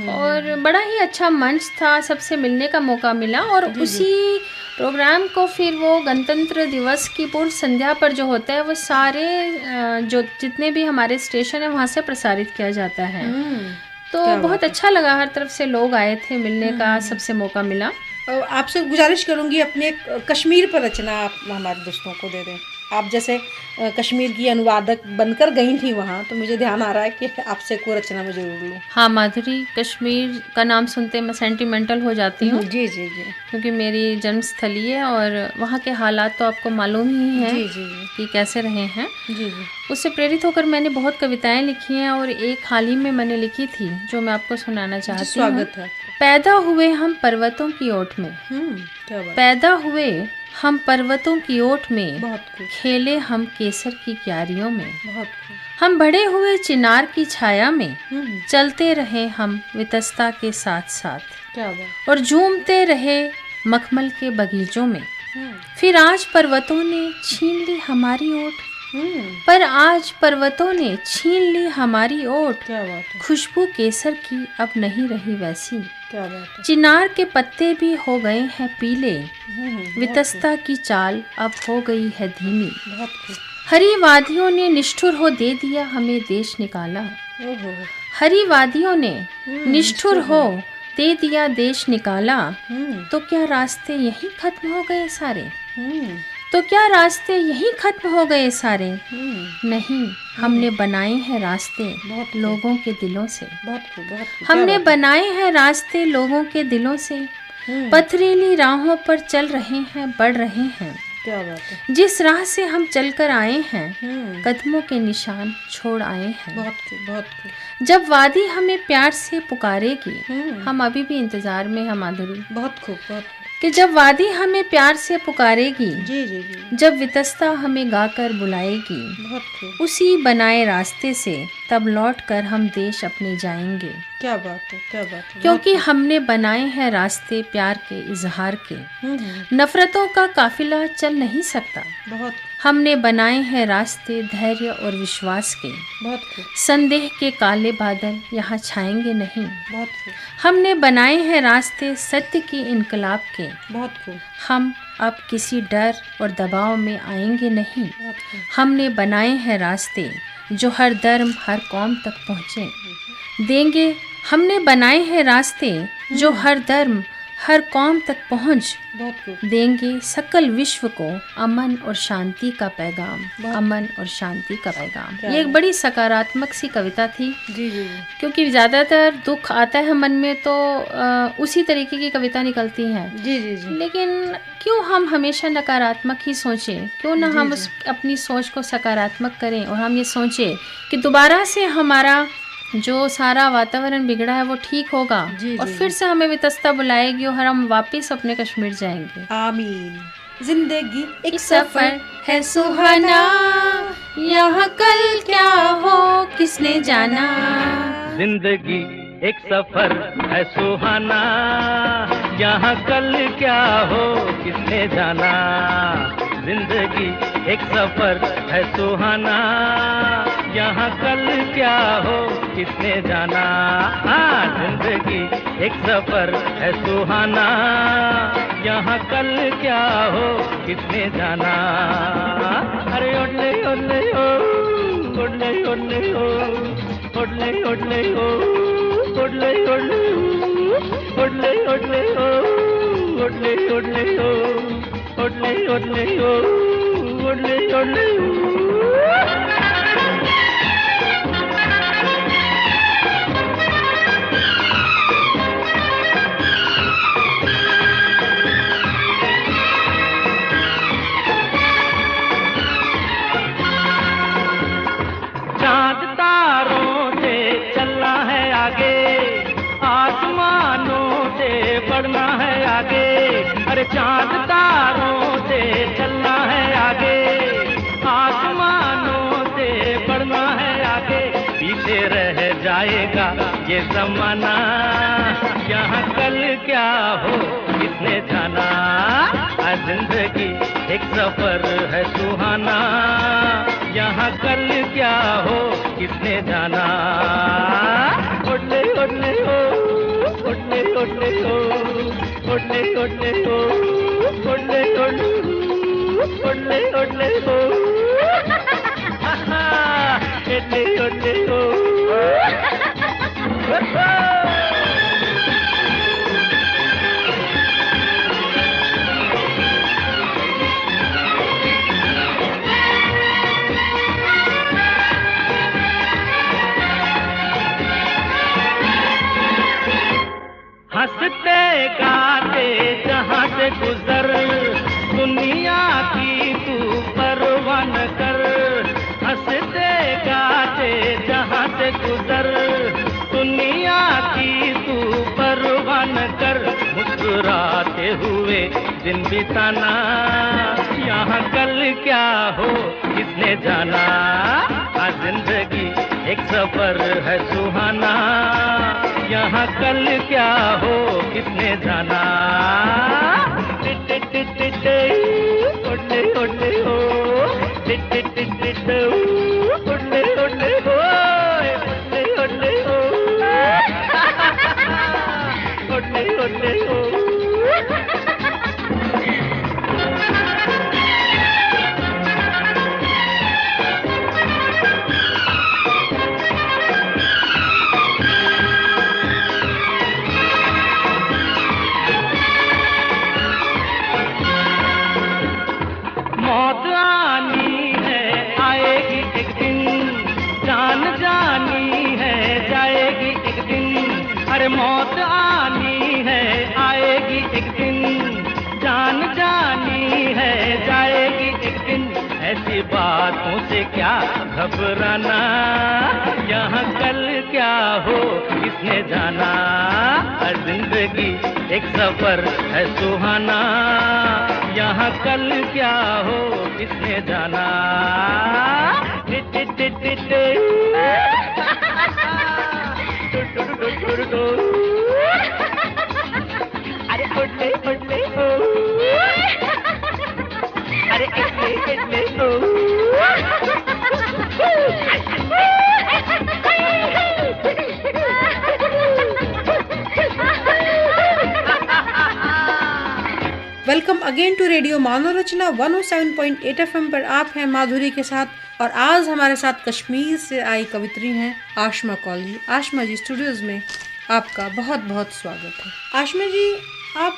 और बड़ा ही अच्छा मंच था, सबसे मिलने का मौका मिला। और उसी प्रोग्राम को फिर वो गणतंत्र दिवस की पूर्व संध्या पर जो होता है वो सारे जो जितने भी हमारे स्टेशन है वहाँ से प्रसारित किया जाता है। तो बहुत अच्छा लगा, हर तरफ से लोग आए थे, मिलने का सबसे मौका मिला।
आपसे गुजारिश करूंगी अपने कश्मीर पर रचना आप हमारे दोस्तों को दे दें। आप जैसे कश्मीर की अनुवादक बनकर गई थी वहाँ, तो मुझे ध्यान आ रहा है कि आपसे कोई रचना मैं जरूर लूँ।
हाँ माधुरी, कश्मीर का नाम सुनते मैं सेंटिमेंटल हो जाती हूँ।
जी जी जी,
क्योंकि मेरी जन्मस्थली है और वहाँ के हालात तो आपको मालूम ही हैं
जी जी जी,
कि कैसे रहे हैं।
जी जी,
उससे प्रेरित होकर मैंने बहुत कविताएं लिखी हैं और एक हाल ही में मैंने लिखी थी जो मैं आपको सुनाना चाहती हूँ।
स्वागत है।
पैदा हुए हम पर्वतों की ओट में,
क्या बात,
पैदा हुए हम पर्वतों की ओट में,
बहुत खूब,
खेले हम केसर की क्यारियों में,
बहुत खूब।
हम बड़े हुए चिनार की छाया में, चलते रहे हम वितस्ता के साथ साथ,
क्या बात,
और झूमते रहे मखमल के बगीचों में। फिर आज पर्वतों ने छीन ली हमारी ओट, पर आज पर्वतों ने छीन ली हमारी ओट,
क्या बात है,
खुशबू केसर की अब नहीं रही वैसी,
क्या बात है।
चिनार के पत्ते भी हो गए हैं पीले, वितस्ता की चाल अब हो गई है धीमी,
बहुत खूब,
हरी वादियों ने निष्ठुर हो दे दिया हमें देश निकाला,
ओहो,
हरी वादियों ने निष्ठुर हो दे दिया देश निकाला, तो क्या रास्ते यहीं खत्म हो गए सारे, तो क्या रास्ते यहीं खत्म हो गए सारे, नहीं, हमने बनाए हैं रास्ते
बहुत
लोगों के दिलों से,
बहुत खूब, बहुत खूब,
हमने बनाए हैं रास्ते लोगों के दिलों से, पथरीली राहों पर चल रहे हैं, बढ़ रहे हैं,
क्या बात है,
जिस राह से हम चलकर आए हैं, कदमों के निशान छोड़ आए हैं।
बहुत खूब, बहुत खूब,
जब वादी हमें प्यार से पुकारेगी, हम अभी भी इंतजार में हैं माधुरी,
बहुत खूब, बहुत खूब,
कि जब वादी हमें प्यार से पुकारेगी,
जी जी जी,
जब वितस्ता हमें गाकर बुलाएगी,
बहुत खूब,
उसी बनाए रास्ते से तब लौट कर हम देश अपने जाएंगे,
क्या बात है, क्या बात है,
क्योंकि हमने बनाए हैं रास्ते प्यार के इजहार के, नफरतों का काफिला चल नहीं सकता,
बहुत
हमने बनाए हैं रास्ते धैर्य और विश्वास के,
बहुत खूब,
संदेह के काले बादल यहाँ छाएंगे नहीं,
बहुत खूब,
हमने बनाए हैं रास्ते सत्य की इनकलाब के,
बहुत खूब,
हम अब किसी डर और दबाव में आएंगे नहीं,
बहुत खूब,
हमने बनाए हैं रास्ते जो हर धर्म हर कौम तक पहुँचे देंगे, हमने बनाए हैं रास्ते जो हर धर्म हर कौम तक पहुंच
बहुत खूब।
देंगे सकल विश्व को अमन और शांति का पैगाम, अमन और शांति का पैगाम। ये एक बड़ी सकारात्मक सी कविता थी।
जी जी
क्योंकि ज़्यादातर दुख आता है मन में तो उसी तरीके की कविता निकलती हैं।
जी जी जी।
लेकिन क्यों हम हमेशा नकारात्मक ही सोचें? क्यों ना हम अपनी सोच को सकारात्मक करें और हम ये सोचें कि दोबारा से हमारा जो सारा वातावरण बिगड़ा है वो ठीक होगा और फिर से हमें वितस्ता बुलाएगी और हम वापस अपने कश्मीर जाएंगे।
आमीन। जिंदगी
एक सफर है सुहाना, यहाँ कल क्या हो किसने जाना।
जिंदगी एक सफर है सुहाना, यहाँ कल क्या हो किसने जाना। जिंदगी एक सफर है सुहाना, यहाँ कल क्या हो किसने जाना। हाँ, जिंदगी एक सफर है सुहाना, यहाँ कल क्या हो किसने जाना। अरे ओले ओले ओ, ओले ओले ओ, ओले ओले ओ, ओले ओले ओ, ओले ओले ओ, ओले ओले ओ, ओले ओले ओ, ओले ओले ओ। चांद तारों से चलना है आगे, आसमानों से बढ़ना है आगे। अरे चांद तारों से चलना है आगे, आसमानों से बढ़ना है आगे। पीछे रह जाएगा ये जमाना, यहाँ कल क्या हो किसने जाना। जिंदगी एक सफर है सुहाना, यहाँ कल क्या हो किसने जाना। ओले ओले ओ, ओले ओले ओ, ओले ओले ओ, ओले ओले ओ, ओले ओले ओ, ओले ओले ओ। हंसते गाते जहाँ से गुजर, दुनिया की तू परवाह न कर। हंसते गाते जहाँ से गुजर, दुनिया की तू परवाह न कर। मुस्कुराते हुए दिन बिताना, यहाँ कल क्या हो किसने जाना। जिंदगी एक सफर है सुहाना, यहाँ कल क्या हो किसने जाना। ओले ओले ओ, ओले ओले ओ, ओले ओले ओ, ओले ओले ओ। मौत आनी है आएगी एक दिन, जान जानी है जाएगी एक दिन। अरे मौत आनी है आएगी एक दिन, जान जानी है जाएगी एक दिन। ऐसी बातों से क्या घबराना, यहाँ कल क्या हो किसने जाना। जिंदगी एक सफर है सुहाना, यहाँ कल क्या हो किसने जाना। अरे ओले ओले ओ, अरे इतने इतने ओ।
Welcome again to radio मनोरचना 107.8 FM पर आप हैं माधुरी के साथ। और आज हमारे साथ कश्मीर से आई कवित्री हैं आशमा कौली। आशमा जी, स्टूडियोज में आपका बहुत बहुत स्वागत है। आशमा जी, आप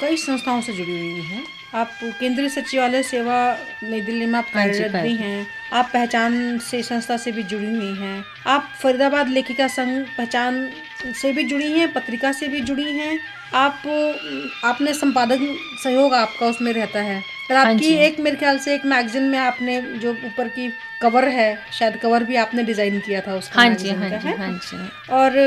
कई संस्थाओं से जुड़ी हुई हैं। आप केंद्रीय सचिवालय सेवा नई दिल्ली में आप कार्यरत भी हैं। आप पहचान से संस्था से भी जुड़ी हुई हैं। आप फरीदाबाद लेखिका संघ पहचान से भी जुड़ी हैं, पत्रिका से भी जुड़ी हैं। आपने संपादक सहयोग आपका उसमें रहता है। और आपकी एक मेरे ख्याल से एक मैगजीन में आपने जो ऊपर की कवर है, शायद कवर भी आपने डिजाइन किया था उसका। हाँ जी। और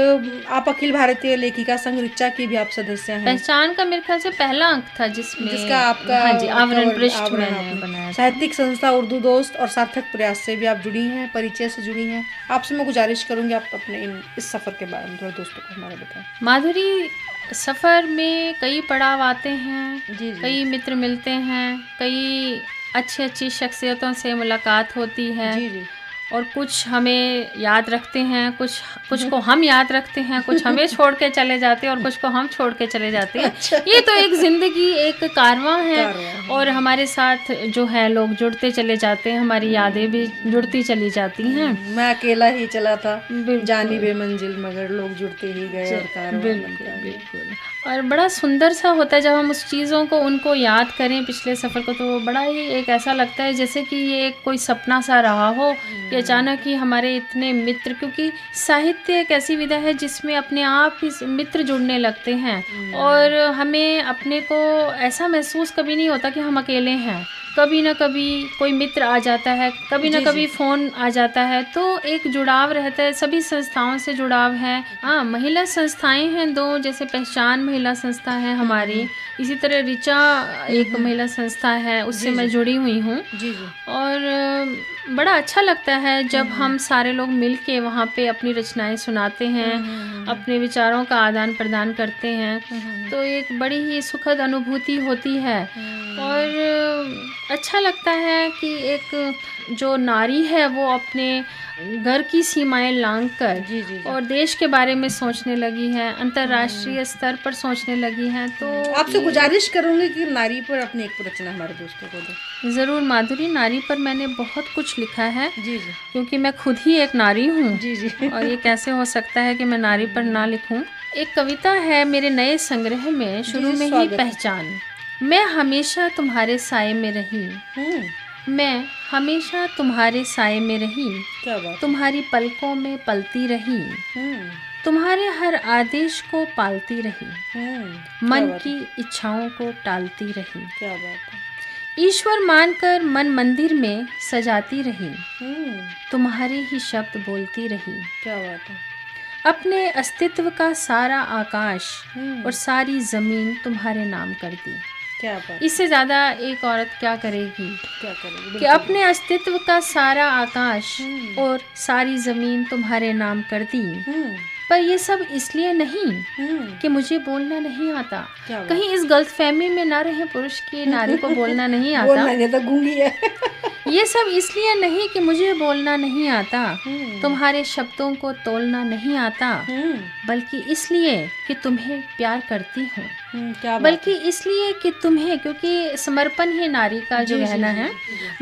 आप अखिल भारतीय लेखिका संघ ऋचा की भी आप सदस्य हैं।
पहचान का मेरे ख्याल से पहला अंक था जिसका आपका आवरण पृष्ठ मैंने बनाया।
साहित्यिक संस्था उर्दू दोस्त और सार्थक प्रयास से भी आप जुड़ी हैं, परिचय से जुड़ी हैं। आपसे मैं गुजारिश करूंगी आप अपने इस सफर के बारे में थोड़ा दोस्तों को हमारा बताएं।
माधुरी, सफ़र में कई पड़ाव आते हैं, कई मित्र मिलते हैं, कई अच्छी शख्सियतों से मुलाकात होती है। और कुछ हमें याद रखते हैं, कुछ को हम याद रखते हैं, कुछ हमें छोड़ के चले जाते हैं और कुछ को हम छोड़ के चले जाते हैं। अच्छा। ये तो एक ज़िंदगी, एक कारवां है। और हमारे साथ जो है लोग जुड़ते चले जाते हैं, हमारी यादें भी जुड़ती चली जाती हैं।
मैं अकेला ही चला था जानी बेमंजिल, मगर लोग जुड़ते ही गए और कारवां।
बिल्कुल। और बड़ा सुंदर सा होता है जब हम उस चीज़ों को उनको याद करें, पिछले सफ़र को, तो बड़ा ही एक ऐसा लगता है जैसे कि ये कोई सपना सा रहा हो कि अचानक ही हमारे इतने मित्र, क्योंकि साहित्य एक ऐसी विधा है जिसमें अपने आप ही मित्र जुड़ने लगते हैं और हमें अपने को ऐसा महसूस कभी नहीं होता कि हम अकेले हैं। कभी ना कभी कोई मित्र आ जाता है, कभी ना कभी फ़ोन आ जाता है, तो एक जुड़ाव रहता है। सभी संस्थाओं से जुड़ाव है। हाँ, महिला संस्थाएं हैं 2, जैसे पहचान महिला संस्था है हमारी, इसी तरह ऋचा एक महिला संस्था है, उससे मैं जुड़ी हुई हूँ। और बड़ा अच्छा लगता है जब हम सारे लोग मिल के वहाँ पे अपनी रचनाएं सुनाते हैं, अपने विचारों का आदान प्रदान करते हैं, तो एक बड़ी ही सुखद अनुभूति होती है। और अच्छा लगता है कि एक जो नारी है वो अपने घर की सीमाएं लांघकर और देश के बारे में सोचने लगी है, अंतर्राष्ट्रीय स्तर पर सोचने लगी है। तो
आपसे गुजारिश करूंगी कि नारी पर अपनी एक रचना हमारे दोस्तों को दो।
ज़रूर माधुरी, नारी पर मैंने बहुत कुछ लिखा है। क्योंकि मैं खुद ही एक नारी हूँ। और ये कैसे हो सकता है कि मैं नारी पर ना लिखूँ। एक कविता है मेरे नए संग्रह में, शुरू में ही पहचान। मैं हमेशा तुम्हारे साए में रही, मैं हमेशा तुम्हारे साए में रही,
क्या बात,
तुम्हारी पलकों में पलती रही, तुम्हारे हर आदेश को पालती रही, मन की इच्छाओं को टालती रही,
क्या बात है,
ईश्वर मानकर मन मंदिर में सजाती रही, तुम्हारे ही शब्द बोलती रही,
क्या बात है,
अपने अस्तित्व का सारा आकाश और सारी जमीन तुम्हारे नाम कर दी।
क्या बात,
इससे ज़्यादा एक औरत क्या करेगी कि अपने अस्तित्व का सारा आकाश और सारी ज़मीन तुम्हारे नाम कर दी। पर ये सब इसलिए नहीं कि मुझे बोलना नहीं आता। कहीं इस गलतफहमी में ना रहे पुरुष की नारी को बोलना नहीं आता।
बोलना तो गूंगी है।
ये सब इसलिए नहीं कि मुझे बोलना नहीं आता, तुम्हारे शब्दों को तोलना नहीं आता, बल्कि इसलिए कि तुम्हें प्यार करती हूँ, बल्कि इसलिए कि तुम्हें, क्योंकि समर्पण ही नारी का जो कहना है,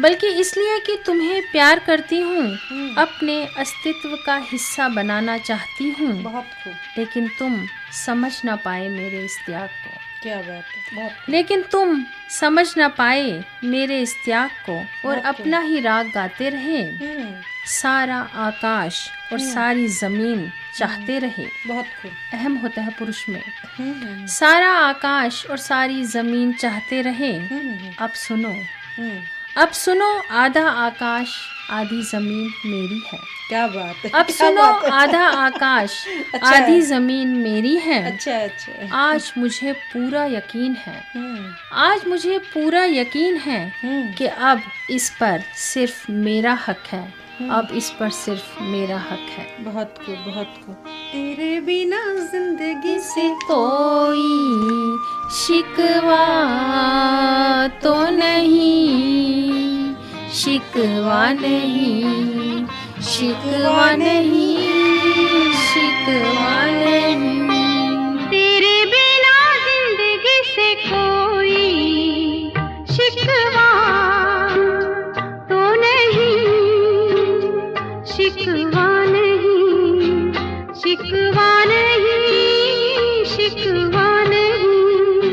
बल्कि इसलिए कि तुम्हें प्यार करती हूँ, अपने अस्तित्व का हिस्सा बनाना चाहती हूँ।
बहुत खूब।
लेकिन तुम समझ ना पाए मेरे इस त्याग को।
क्या बात है, बहुत।
लेकिन तुम समझ ना पाए मेरे इस त्याग को और अपना ही राग गाते रहे, सारा आकाश और सारी जमीन चाहते रहे।
बहुत खूब।
अहम होता है पुरुष में। सारा आकाश और सारी जमीन चाहते रहे। अब सुनो, अब सुनो, आधा आकाश आधी जमीन मेरी है।
क्या बात है।
अब सुनो, आधा आकाश आधी जमीन मेरी है।
अच्छा।
आज मुझे पूरा यकीन है, आज मुझे पूरा यकीन है कि अब इस पर सिर्फ मेरा हक है, अब इस पर सिर्फ मेरा हक है।
बहुत खूब, बहुत खूब। तेरे बिना जिंदगी से
कोई शिकवा तो नहीं, शिकवा नहीं, शिकवा नहीं, शिकवा नहीं।
तेरे बिना जिंदगी से कोई शिकवा तो नहीं, शिकवा नहीं, शिकवा नहीं, शिकवा नहीं।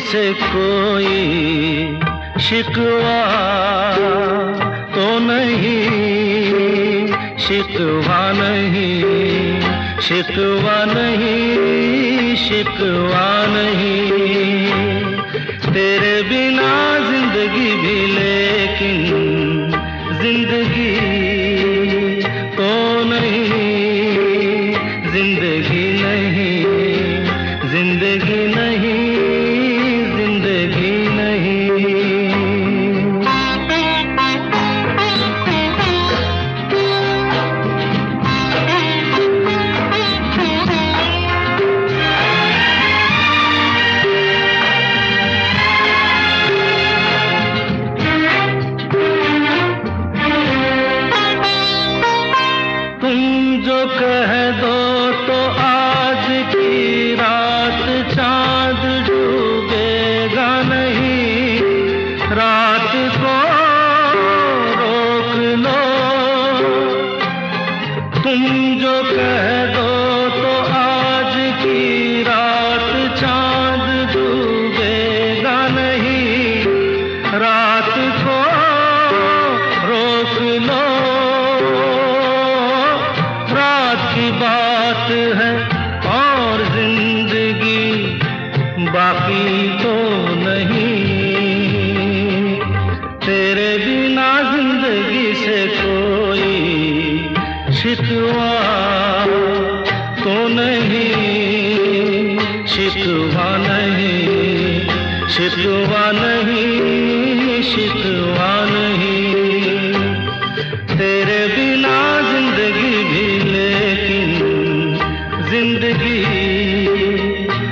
से कोई शिकवा तो नहीं, शिकवा नहीं, शिकवा नहीं, शिकवा नहीं। तेरे बिना जिंदगी भी लेकिन जिंदगी तो नहीं, जिंदगी नहीं, जिंदगी नहीं, जिंदगी नहीं। तुम जो कह दो तो आज की रात चांद डूबेगा नहीं, रात को रोक लो। तुम जो कह दो तो आज की रात चांद डूबेगा नहीं, रात को रोक लो। रात की बात है और जिंदगी बाकी तो नहीं। तेरे बिना जिंदगी से कोई शिकवा तो नहीं, शिकवा नहीं, शिकवा नहीं, शिकवा नहीं। तेरे बिना जिंदगी भी लेकिन जिंदगी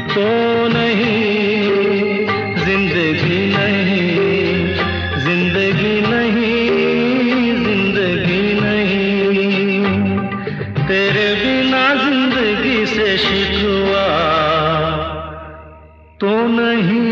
तो नहीं, जिंदगी नहीं, जिंदगी नहीं, जिंदगी नहीं। तेरे बिना जिंदगी से शिकवा तो नहीं।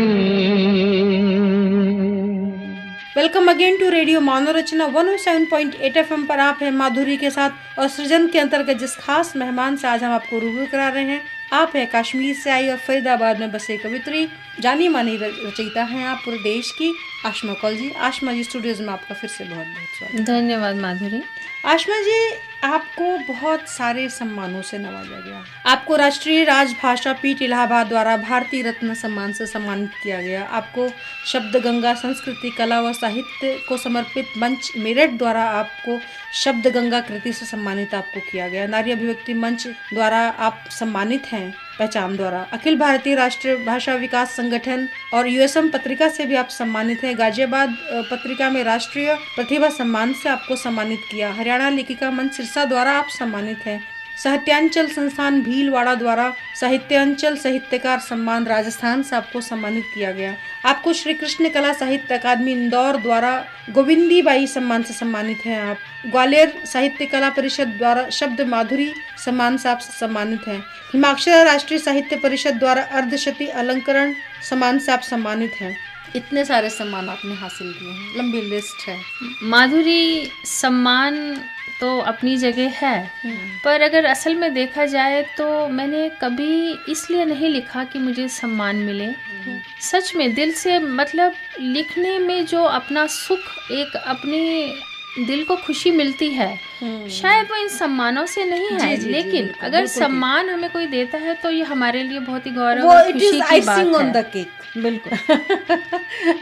Welcome again to radio मनोरचना 107.8 FM पर आप हैं माधुरी के साथ, और सृजन के अंतर्गत जिस खास मेहमान से आज हम आपको रूबरू करा रहे हैं, आप हैं कश्मीर से आई और फरीदाबाद में बसे कवित्री, जानी मानी रचयिता हैं आप पूरे देश की, आशमा कौल जी। आशमा जी, स्टूडियोज में आपका फिर से बहुत बहुत स्वागत।
धन्यवाद माधुरी।
आशमा जी, आपको बहुत सारे सम्मानों से नवाजा गया। आपको राष्ट्रीय राजभाषा पीठ इलाहाबाद द्वारा भारतीय रत्न सम्मान से सम्मानित किया गया। आपको शब्द गंगा संस्कृति कला व साहित्य को समर्पित मंच मेरठ द्वारा आपको शब्द गंगा कृति से सम्मानित आपको किया गया। नारी अभिव्यक्ति मंच द्वारा आप सम्मानित हैं पहचान द्वारा। अखिल भारतीय राष्ट्रीय भाषा विकास संगठन और यूएसएम पत्रिका से भी आप सम्मानित हैं। गाजियाबाद पत्रिका में राष्ट्रीय प्रतिभा सम्मान से आपको सम्मानित किया। हरियाणा लेखिका मंच सिरसा द्वारा आप सम्मानित हैं। साहित्यांचल संस्थान भीलवाड़ा द्वारा साहित्यांचल साहित्यकार सम्मान राजस्थान से आपको सम्मानित किया गया। आपको श्री कृष्ण कला साहित्य अकादमी इंदौर द्वारा गोविंदी बाई सम्मान से सम्मानित हैं। आप ग्वालियर साहित्य कला परिषद द्वारा शब्द माधुरी सम्मान से आप सम्मानित हैं। हिमाचल राष्ट्रीय साहित्य परिषद द्वारा अर्धशती अलंकरण सम्मान से आप सम्मानित हैं। इतने सारे सम्मान आपने हासिल किए हैं, लंबी लिस्ट है।
माधुरी, सम्मान तो अपनी जगह है, पर अगर असल में देखा जाए तो मैंने कभी इसलिए नहीं लिखा कि मुझे सम्मान मिले। सच में दिल से, मतलब लिखने में जो अपना सुख, एक अपने दिल को खुशी मिलती है, शायद वो इन सम्मानों से नहीं है। लेकिन अगर सम्मान हमें कोई देता है तो ये हमारे लिए बहुत ही गौरव और खुशी की बात है। बिल्कुल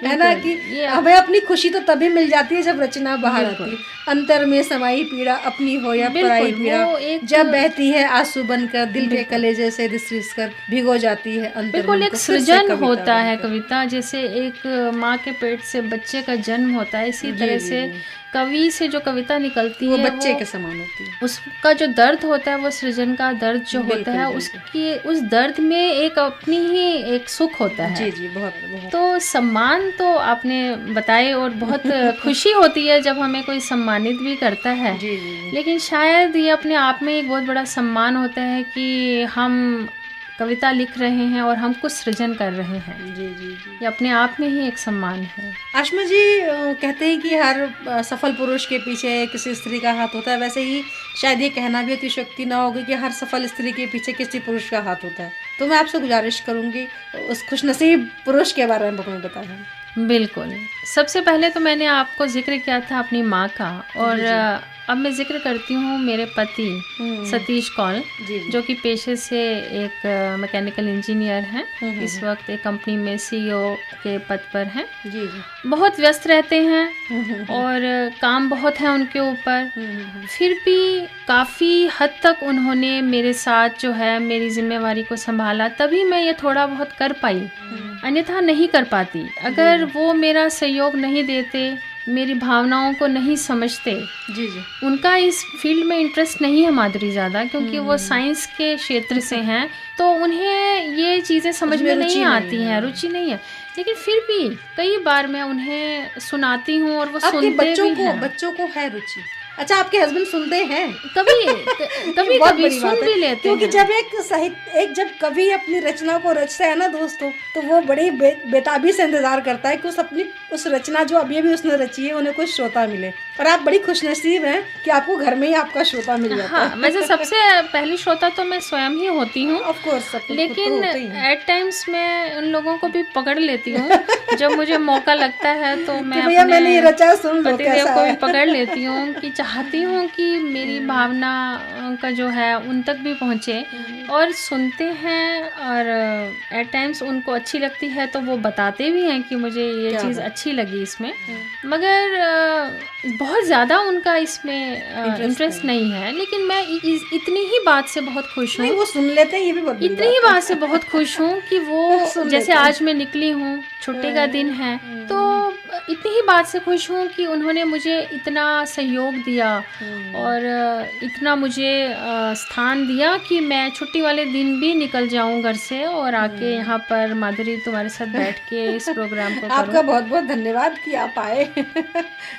है ना, कि हमें अपनी खुशी तो तभी मिल जाती है जब रचना बाहर आती है। अंतर में समाई पीड़ा अपनी हो या पराई पीड़ा, जब बहती है आंसू बनकर दिल के कलेजे से रिस कर भिगो जाती है अंतर।
बिल्कुल एक सृजन होता है कविता, जैसे एक माँ के पेट से बच्चे का जन्म होता है, इसी तरह से कवि से जो कविता निकलती है वो
बच्चे के समान होती है।
उसका जो दर्द होता है, वो सृजन का दर्द जो होता है, उसकी उस दर्द में एक अपनी ही एक सुख होता है।
जी बहुत।
तो सम्मान तो आपने बताए, और बहुत खुशी होती है जब हमें कोई सम्मानित भी करता है। लेकिन शायद ये अपने आप में एक बहुत बड़ा सम्मान होता है कि हम कविता लिख रहे हैं और हम कुछ सृजन कर रहे हैं।
जी
ये अपने आप में ही एक सम्मान है।
आशमा जी, कहते हैं कि हर सफल पुरुष के पीछे किसी स्त्री का हाथ होता है, वैसे ही शायद ये कहना भी अतिशयोक्ति ना होगी कि हर सफल स्त्री के पीछे किसी पुरुष का हाथ होता है। तो मैं आपसे गुजारिश करूँगी उस खुशनसीब पुरुष के बारे में हमें बताएं।
बिल्कुल, सबसे पहले तो मैंने आपको जिक्र किया था अपनी माँ का, और अब मैं जिक्र करती हूँ मेरे पति सतीश कौल, जो कि पेशे से एक मैकेनिकल इंजीनियर हैं। इस वक्त एक कंपनी में CEO के पद पर हैं। बहुत व्यस्त रहते हैं और काम बहुत है उनके ऊपर, फिर भी काफ़ी हद तक उन्होंने मेरे साथ जो है मेरी जिम्मेवारी को संभाला, तभी मैं ये थोड़ा बहुत कर पाई, अन्यथा नहीं कर पाती। अगर वो मेरा सहयोग नहीं देते, मेरी भावनाओं को नहीं समझते, उनका इस फील्ड में इंटरेस्ट नहीं है माधुरी ज़्यादा, क्योंकि वो साइंस के क्षेत्र से हैं, तो उन्हें ये चीज़ें समझ में नहीं आती हैं, रुचि नहीं है। लेकिन फिर भी कई बार मैं उन्हें सुनाती हूँ और वो सुनते भी हैं।
बच्चों को है रुचि। अच्छा, आपके हस्बैंड सुनते हैं?
कभी सुन भी लेते हैं,
क्योंकि जब एक जब कवि अपनी रचना को रचता है ना दोस्तों, तो वो बड़ी बेताबी से इंतजार करता है कि उस रचना जो अभी उसने रची है उन्हें कुछ श्रोता मिले। और आप बड़ी खुशनसीब हैं कि आपको घर में ही आपका श्रोता मिल जाता है।
वैसे सबसे पहली श्रोता तो मैं स्वयं ही होती हूँ,
ऑफ कोर्स,
लेकिन एट टाइम्स मैं उन लोगों को भी पकड़ लेती हूँ। जब मुझे मौका लगता है तो मैं
मैंने ये रचा, सुन लो,
पतिदेव को भी पकड़ लेती हूँ कि चाहती हूँ कि मेरी भावना का जो है उन तक भी पहुँचे, और सुनते हैं, और एट टाइम्स उनको अच्छी लगती है तो वो बताते भी हैं कि मुझे ये चीज़ अच्छी लगी इसमें, मगर बहुत ज़्यादा उनका इसमें इंटरेस्ट नहीं है। लेकिन मैं इतनी ही बात से बहुत खुश हूँ,
वो सुन लेते हैं, ये भी बहुत
इतनी ही बात से बहुत खुश हूँ कि वो जैसे आज मैं निकली हूँ, छुट्टी का दिन है, तो इतनी ही बात से खुश हूँ कि उन्होंने मुझे इतना सहयोग दिया और इतना मुझे स्थान दिया कि मैं छुट्टी वाले दिन भी निकल जाऊँ घर से और आके यहाँ पर माधुरी तुम्हारे साथ बैठ के इस प्रोग्राम को करूँ।
आपका बहुत बहुत धन्यवाद कि आप आए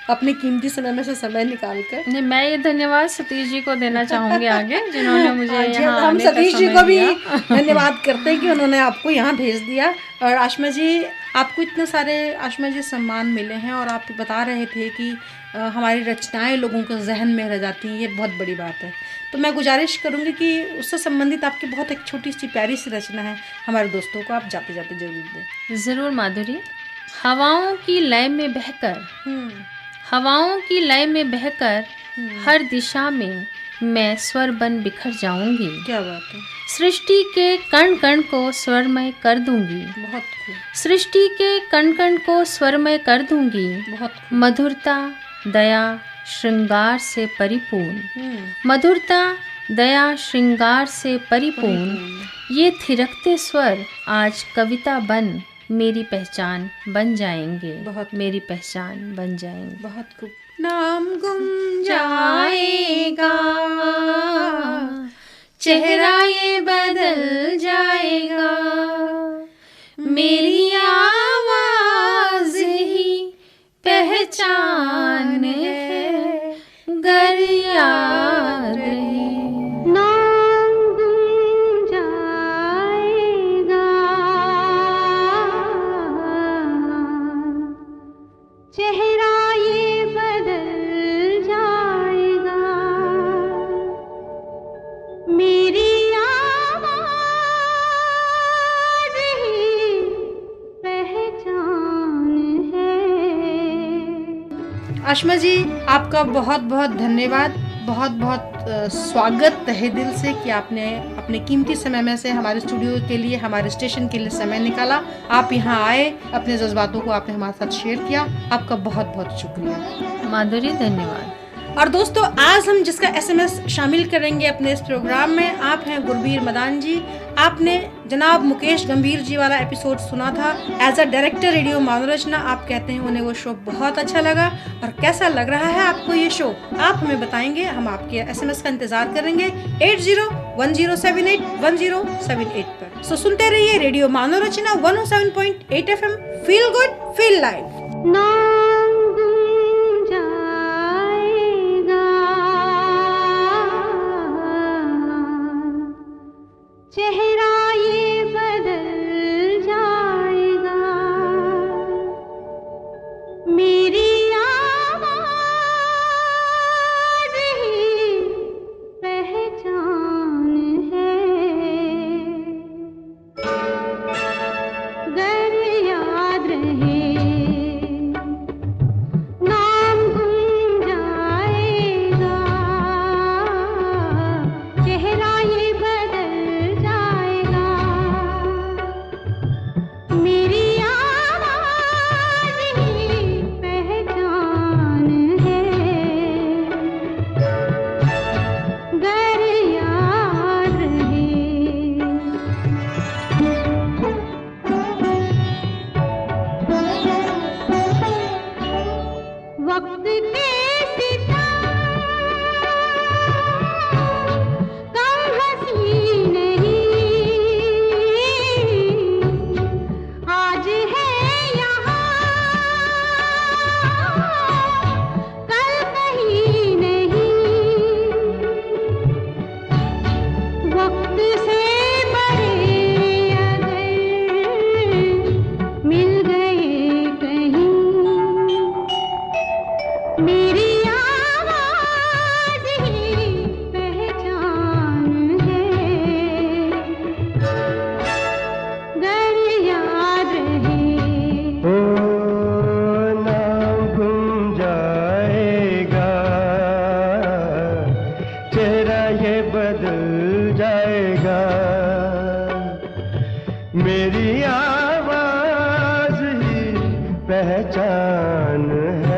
अपने कीमती समय में से समय निकाल कर।
नहीं, मैं ये धन्यवाद सतीश जी को देना चाहूँगी आगे, जिन्होंने मुझे यहाँ
हम
आने का
सतीश जी
समय
को भी
दिया।
धन्यवाद करते हैं कि उन्होंने आपको यहाँ भेज दिया। और आशमा जी, आपको इतने सारे आशमा जी सम्मान मिले हैं, और आप बता रहे थे कि हमारी रचनाएं लोगों के जहन में रह जाती हैं, ये बहुत बड़ी बात है। तो मैं गुजारिश करूँगी कि उससे संबंधित आपकी बहुत एक छोटी सी प्यारी सी रचना है, हमारे दोस्तों को आप जाते जाते जरूर दें।
ज़रूर माधुरी। हवाओं की लय में बहकर, हवाओं की लय में बहकर हर दिशा में मैं स्वर बन बिखर जाऊंगी।
क्या बात है।
सृष्टि के कण कण को स्वरमय कर दूंगी।
बहुत खूब।
सृष्टि के कण कण को स्वरमय कर दूंगी।
बहुत
मधुरता, दया, श्रृंगार से परिपूर्ण। मधुरता, दया, श्रृंगार से परिपूर्ण ये थिरकते स्वर आज कविता बन मेरी पहचान बन जाएंगे।
बहुत
मेरी पहचान बन जाएंगे।
बहुत खूब। नाम गुम जाएगा,
चेहरा ये बदल जाएगा, मेरी आवाज ही पहचान है, गर याद रहे।
नाम गुम जाएगा, चेहरा ये बदल जाएगा, मेरी आवाज ही पहचान है।
आशमा जी, आपका बहुत बहुत धन्यवाद, बहुत बहुत स्वागत तहे दिल से कि आपने अपने कीमती समय में से हमारे स्टूडियो के लिए, हमारे स्टेशन के लिए समय निकाला। आप यहाँ आए, अपने जज्बातों को आपने हमारे साथ शेयर किया। आपका बहुत बहुत शुक्रिया
माधुरी, धन्यवाद।
और दोस्तों, आज हम जिसका SMS शामिल करेंगे अपने इस प्रोग्राम में, आप हैं गुरबीर मदान जी। आपने जनाब मुकेश गंभीर जी वाला एपिसोड सुना था। एज अ डायरेक्टर रेडियो मनोरचना, आप कहते हैं उन्हें वो शो बहुत अच्छा लगा। और कैसा लग रहा है आपको ये शो, आप हमें बताएंगे, हम आपके SMS का इंतजार करेंगे 8010781078 पर। सो सुनते रहिए radio मनोरचना 107.8 FM। Feel good, feel live.
नाम गुम जाएगा, चेहरा ये बदल जाएगा, मेरी आवाज ही पहचान है।
पहचान है।